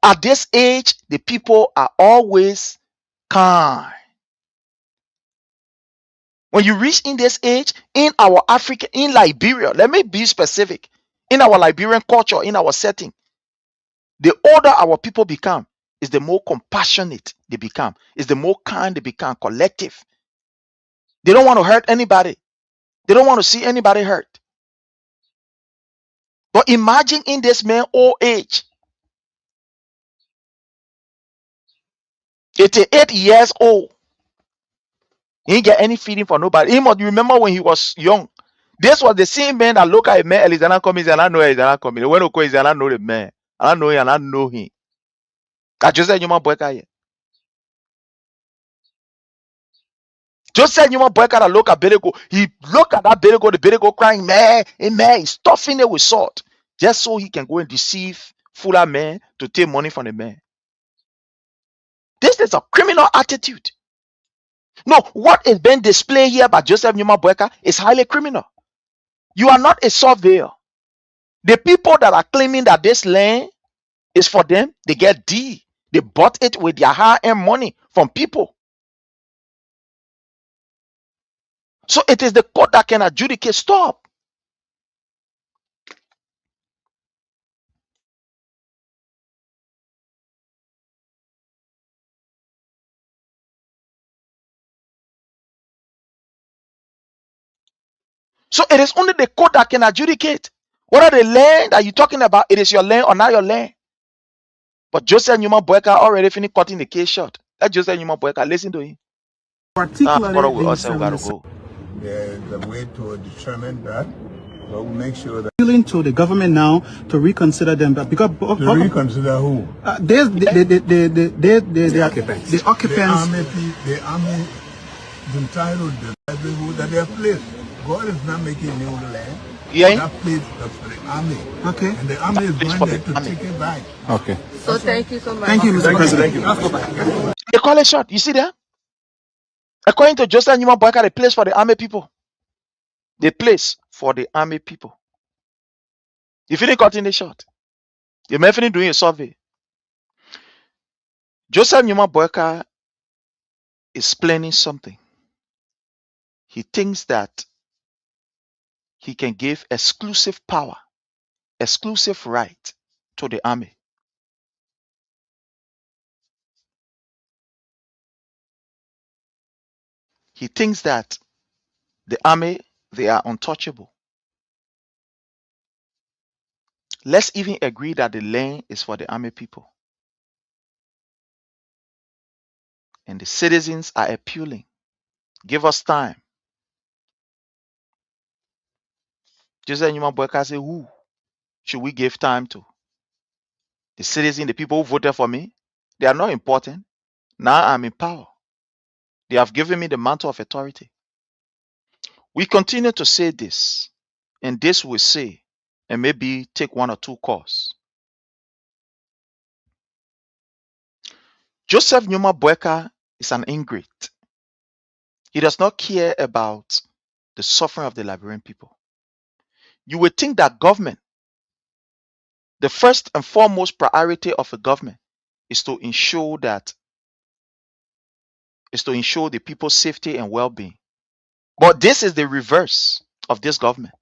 At this age, the people are always kind. When you reach in this age, in our Africa, in Liberia, let me be specific. In our Liberian culture, in our setting, the older our people become, is the more compassionate they become, is the more kind they become, collective. They don't want to hurt anybody. They don't want to see anybody hurt. But imagine in this man's old age, 88 years old, he didn't get any feeding for nobody. He must remember when he was young. This was the same man that look at a man, Elizana coming, and I know Elizana coming. When I know, I know the man. I know him and I know him. I just said, you my boy, just said, you my boy, that look at Berigo. He look at that Berigo, the Berigo crying, man, he's stuffing it with salt just so he can go and deceive fuller man to take money from the man. This is a criminal attitude. No, what is being displayed here by Joseph Newman Boyka is highly criminal. You are not a surveyor. The people that are claiming that this land is for them, they get D. They bought it with their hard-earned money from people. So it is the court that can adjudicate. Stop. So it is only the court that can adjudicate whether the land that you're talking about, it is your land or not your land. But Joseph Newman Boyka already finished cutting the case short. Let Joseph Newman Boyka listen to him. particularly With us, we gotta go. There's a way to determine that, but we'll make sure that appealing to the government now to reconsider them, but because to reconsider who? there's the occupants. The occupants. The army is entitled to the livelihood that they have placed. God is not making new land. Yeah, That place is for the army. Okay. And the army is place going for there the to army. take it back. Okay. So thank you so much. Thank you, Mr. President. They call it short. You see there? According to Joseph Newman Boyka, the place for the army people. The place for the army people. If you didn't cut in the short, you may finish doing a survey. Joseph Newman Boyka is planning something. He thinks that he can give exclusive power, exclusive right to the army. He thinks that the army, they are untouchable. Let's even agree that the land is for the army people. And the citizens are appealing. Give us time. Joseph Newman Boyka said, who should we give time to? The citizens, the people who voted for me, they are not important. Now I'm in power. They have given me the mantle of authority. We continue to say this, and this we say, and maybe take one or two calls. Joseph Newman Boyka is an ingrate. He does not care about the suffering of the Liberian people. You would think that government, the first and foremost priority of a government is to ensure the people's safety and well-being. But this is the reverse of this government.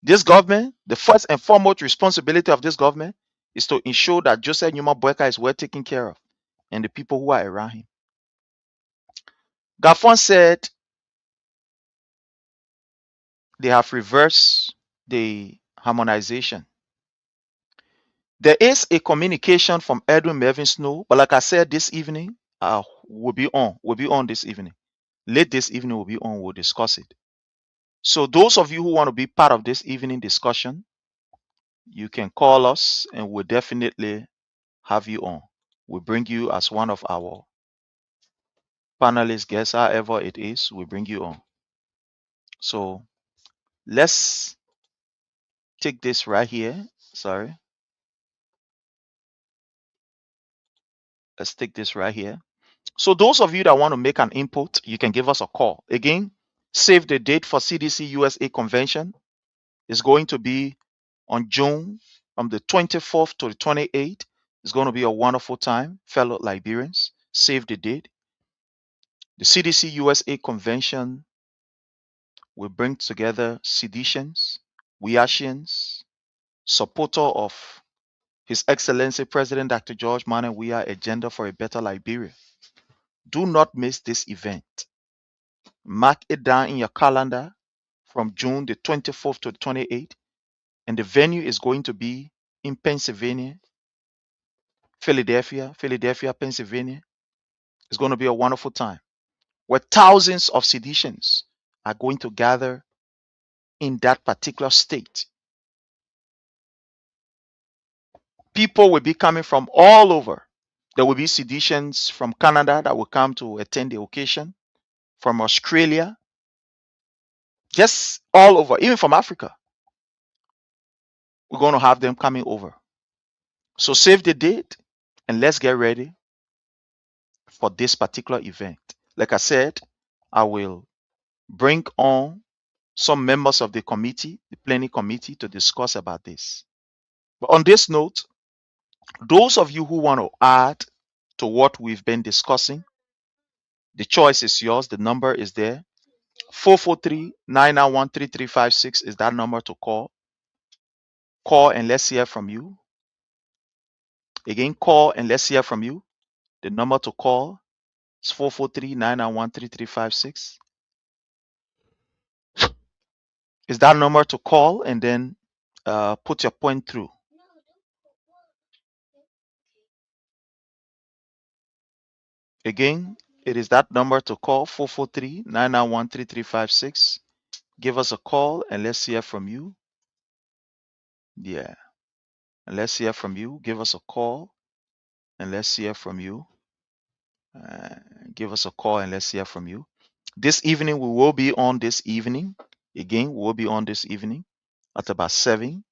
This government, the first and foremost responsibility of this government is to ensure that Joseph Newman Boyka is well taken care of and the people who are around him. Gafon said they have reversed the harmonization. There is a communication from Edwin Melvin Snow, but like I said this evening, we'll be on this evening. Late this evening, we'll be on, we'll discuss it. So those of you who want to be part of this evening discussion, you can call us and we'll definitely have you on. We'll bring you as one of our panelist guests, however it is, we bring you on. So let's take this right here. Sorry. Let's take this right here. So those of you that want to make an input, you can give us a call. Again, save the date for CDC USA convention. It's going to be on June from the 24th to the 28th. It's going to be a wonderful time, fellow Liberians. Save the date. The CDC USA convention will bring together seditions, Weashians, supporter of His Excellency President Dr. George Manneh Weah Agenda for a Better Liberia. Do not miss this event. Mark it down in your calendar from June the 24th to the 28th. And the venue is going to be in Pennsylvania, Philadelphia, Pennsylvania. It's going to be a wonderful time where thousands of seditions are going to gather in that particular state. People will be coming from all over. There will be seditions from Canada that will come to attend the occasion, from Australia, just all over, even from Africa. We're going to have them coming over. So save the date and let's get ready for this particular event. Like I said, I will bring on some members of the committee, the planning committee, to discuss about this. But on this note, those of you who want to add to what we've been discussing, the choice is yours. The number is there. 443-991-3356 is that number to call. Call and let's hear from you. Again, call and let's hear from you. The number to call is 443-991-3356. Is that number to call and then put your point through. Again, it is that number to call 443-991-3356. Give us a call and let's hear from you. Yeah. And let's hear from you. Give us a call and let's hear from you. Give us a call and let's hear from you. This evening, we will be on this evening. Again, we will be on this evening at about 7.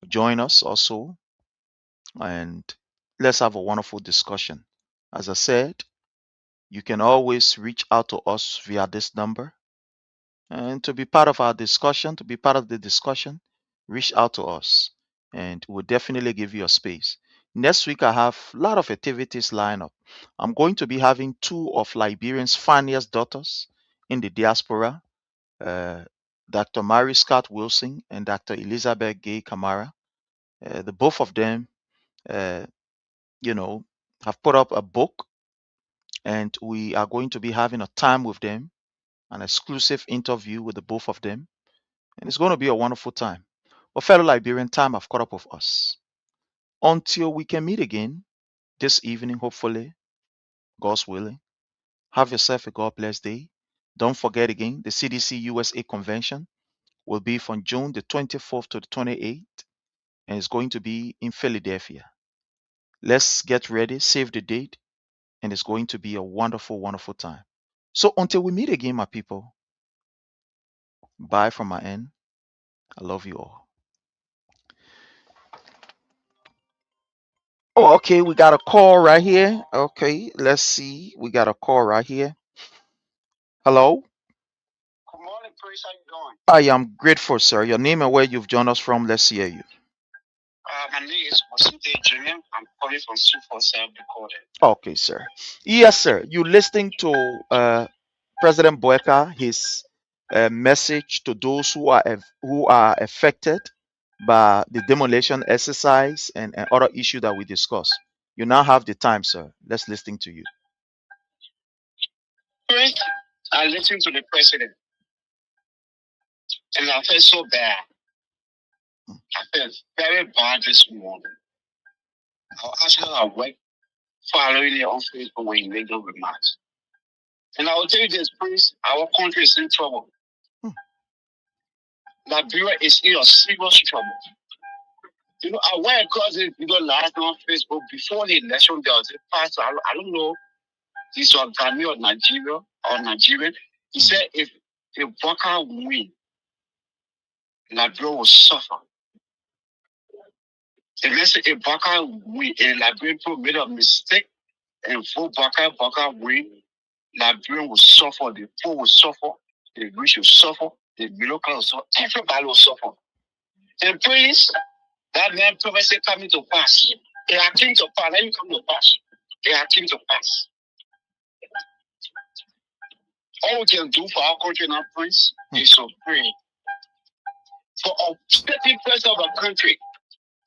Join us also, and let's have a wonderful discussion. As I said, you can always reach out to us via this number. And to be part of our discussion, to be part of the discussion, reach out to us and we'll definitely give you a space. Next week, I have a lot of activities lined up. I'm going to be having 2 of Liberian's finest daughters in the diaspora, uh, Dr. Mary Scott Wilson and Dr. Elizabeth Gay Kamara. The both of them, uh, you know, have put up a book, and we are going to be having a time with them, an exclusive interview with the both of them, and it's going to be a wonderful time. But fellow Liberian, time have caught up with us. Until we can meet again this evening, hopefully, God's willing. Have yourself a God bless day. Don't forget again, the CDC USA convention will be from June the 24th to the 28th, and it's going to be in Philadelphia. Let's get ready, save the date, and it's going to be a wonderful, wonderful time. So until we meet again, my people, bye from my end. I love you all. Oh, okay, we got a call right here. Okay, let's see. We got a call right here. Hello? Good morning, Chris. How you doing? I am grateful, sir. Your name and where you've joined us from. Let's hear you. My name is Wasinde Junior. I'm calling from 247 Recorded. Okay, sir. Yes, sir. You listening to President Boeka, his message to those who are affected by the demolition exercise and other issue that we discussed. You now have the time, sir. Let's listen to you. Chris, I listened to the president, and I felt so bad. I felt very bad this morning. I was actually at work following it on Facebook when he made those remarks. And I will tell you this, Chris, our country is in trouble. Liberia is in a serious trouble. You know, I went across it, last night on Facebook before the election. There was a pastor, I don't know, he's a Ghanaian or Nigerian. He said if Baka win, Liberia will suffer. And let's say if Baka win, and Liberian people made a mistake and vote Baka win, Liberia will suffer, the poor will suffer, the rich will suffer, the middle class will suffer, everybody will suffer. And please, that man prophecy coming to pass. It had came to pass. Let me come to pass. It had came to pass. All we can do for our country now, Prince, is to pray for a certain person of our country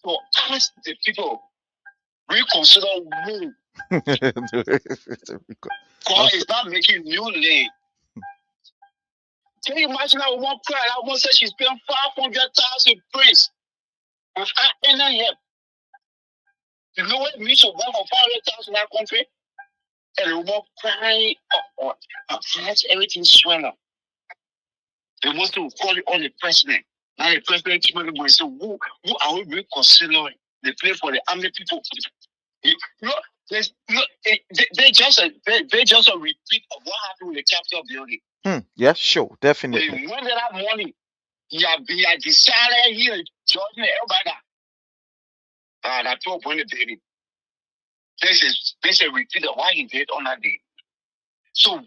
to ask the people reconsider who. God is not making new lane. Can you imagine that one cry? That one said she spent 500,000 Prince without any help. You know what it means to work for 500,000 in that country? And the woman crying up, everything swell up. They want to call it on the president. Now the president came and say, who are we reconsidering? They play for the army people. You know, they just a repeat of what happened with the Capitol building. Yeah, sure, definitely. They went that morning. He had decided here, Georgia, everybody. That told when the building. This is a repeat of what he did on that day. So,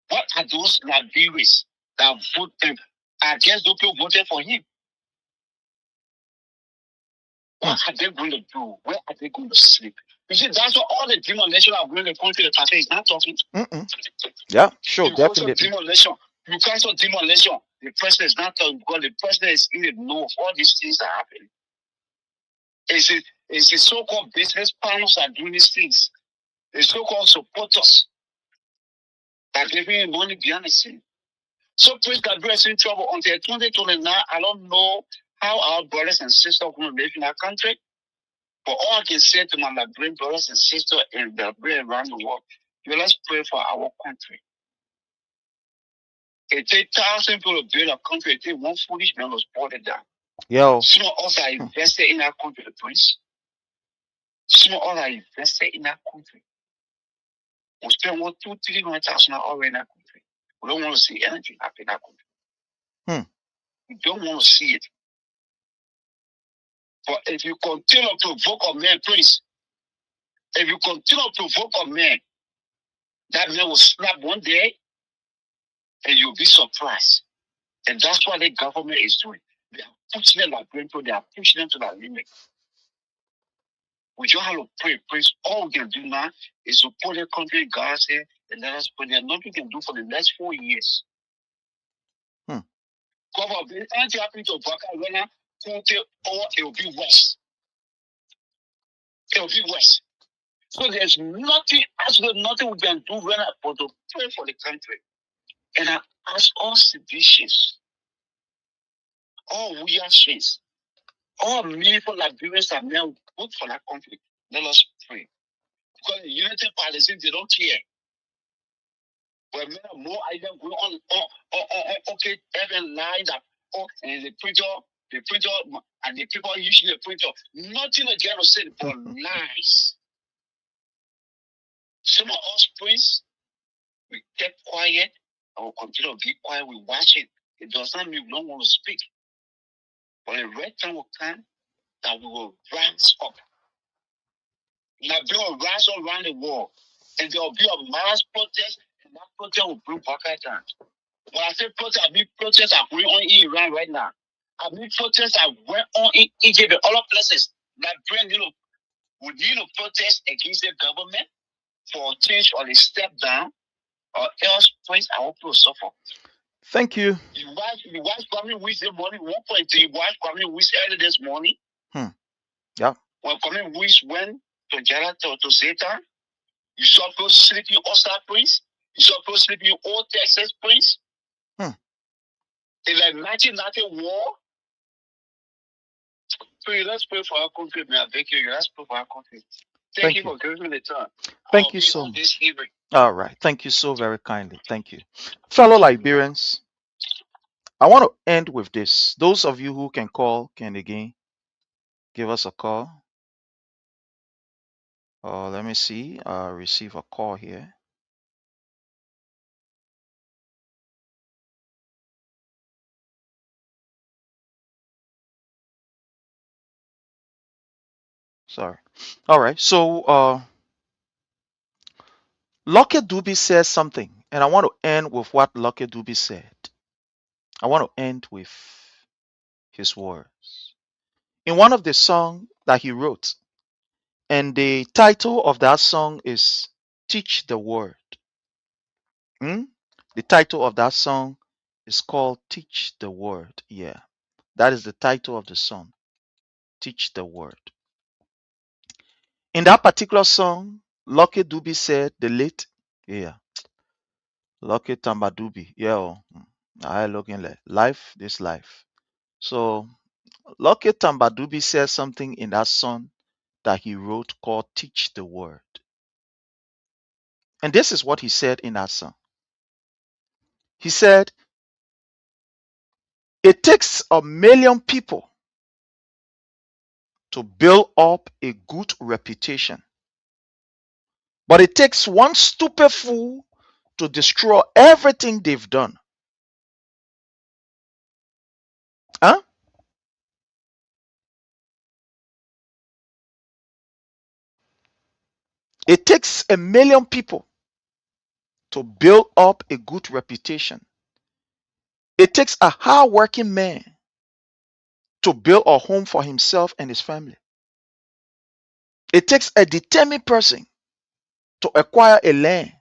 what are those Liberians that voted against those people voted for him? What are they going to do? Where are they going to sleep? You see, that's what all the demolition are going to come to the cafe is not talking. Yeah, sure, definitely. Demolition. You cancel demolition. The president is not talking because the president is in the know of all these things that are happening. It's the so-called business partners that are doing these things. The so-called supporters that are giving money behind the scene. So please God bless in trouble until 2029. I don't know how our brothers and sisters are going to live in our country. But all I can say to my Liberian brothers and sisters in Liberia around the world, let's pray for our country. It takes 1,000 people to build a country. It takes one foolish man to support it down. Yo. Some of us are invested in our country, please. Some of us are invested in our country. We spend $100,000-300,000 already in our country. We don't want to see anything happen in that country. Hmm. We don't want to see it. But if you continue to provoke a man, please, if you continue to provoke a man, that man will snap one day and you'll be surprised. And that's what the government is doing. They are pushing them like grandpa, they are pushing them to that limit. We just have to pray. Please, all we can do now is to put the country in God's hand and let us pray. There's nothing we can do for the next 4 years. Government, anything happening to Baka right now, or it will be worse. It will be worse. So there's nothing, absolutely nothing we can do right now but to pray for the country. And I ask all citizens, all we are saints, all meaningful Liberians that now vote for that country. Let us pray. Because the United Palestinians, they don't care. But men more items going on, okay, every line that, and the preacher, and the people usually the preacher, nothing against genocide but lies. Some of us priests, we kept quiet, and we'll continue to be quiet, we watch it. It does not mean we don't want to speak. But the right time will come that we will rise up. Like they will rise up around the world. And there will be a mass protest, and that protest will bring back our time. When I say protest, I mean protests are going on in Iran right now. I mean protests are going on in Egypt and other places. Like we need to protest against the government for a change or a step down, or else please I will suffer. Thank you. You watch coming with the money 1.3, watch coming with early this morning. Yeah. When coming with went to Jara to Satan, you saw people sleeping Oscar Prince, you saw people sleeping Old Texas Prince. In the 1990 war, so let's pray for our country, man. I beg you, let's pray for our country. Thank you for giving me the time. Thank you so much. All right. Thank you so very kindly. Thank you. Fellow Liberians, I want to end with this. Those of you who can call, can again give us a call. Let me see. Receive a call here. Sorry. All right. So Lucky Dube says something, and I want to end with what Lucky Dube said. I want to end with his words. In one of the songs that he wrote, and the title of that song is Teach the Word. The title of that song is called Teach the Word. Yeah, that is the title of the song, Teach the Word. In that particular song, Lucky Dube said, the late, Lucky Tamba Dube, I looking like life, this life. So Lucky Tamba Dube said something in that song that he wrote called Teach the Word. And this is what he said in that song. He said, it takes 1 million people to build up a good reputation, but it takes one stupid fool to destroy everything they've done. Huh? It takes 1 million people to build up a good reputation. It takes a hard-working man to build a home for himself and his family. It takes a determined person to acquire a land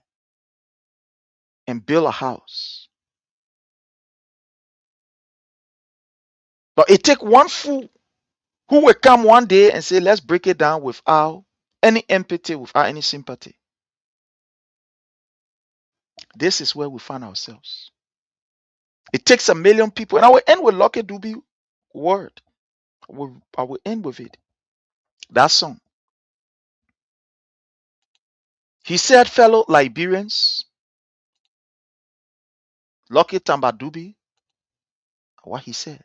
and build a house. But it takes one fool who will come one day and say, let's break it down without any empathy, without any sympathy. This is where we find ourselves. It takes 1 million people. And I will end with Lucky Dube word. I will end with it. That song. He said, fellow Liberians, Lucky Tamba Dube, what he said.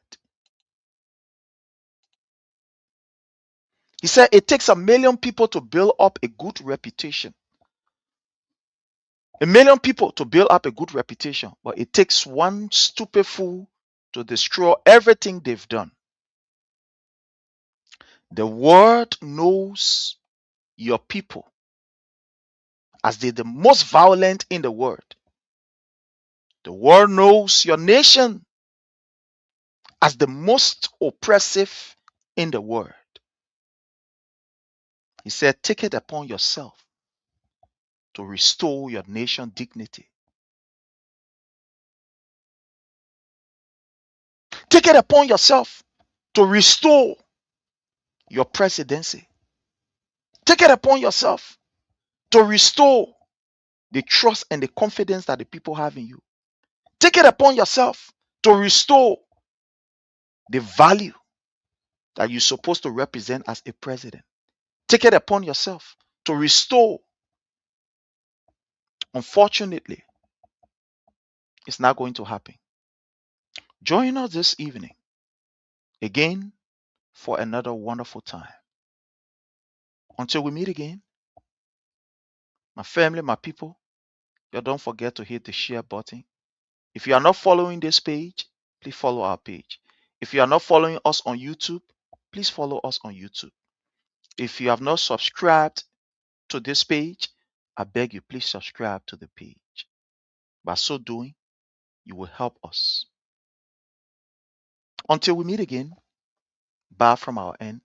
He said, it takes 1 million people to build up a good reputation. 1 million people to build up a good reputation, but it takes one stupid fool to destroy everything they've done. The world knows your people as they're the most violent in the world. The world knows your nation as the most oppressive in the world. He said, take it upon yourself to restore your nation dignity. Take it upon yourself to restore your presidency. Take it upon yourself to restore the trust and the confidence that the people have in you. Take it upon yourself to restore the value that you're supposed to represent as a president. Take it upon yourself to restore. Unfortunately, it's not going to happen. Join us this evening again for another wonderful time. Until we meet again, my family, my people, you don't forget to hit the share button. If you are not following this page, please follow our page. If you are not following us on YouTube, please follow us on YouTube. If you have not subscribed to this page, I beg you, please subscribe to the page. By so doing, you will help us. Until we meet again, bye from our end,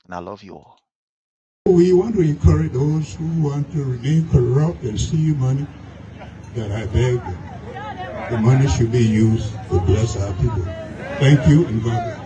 and I love you all. We want to encourage those who want to remain corrupt and steal money, that I beg the money should be used to bless our people. Thank you, and God bless.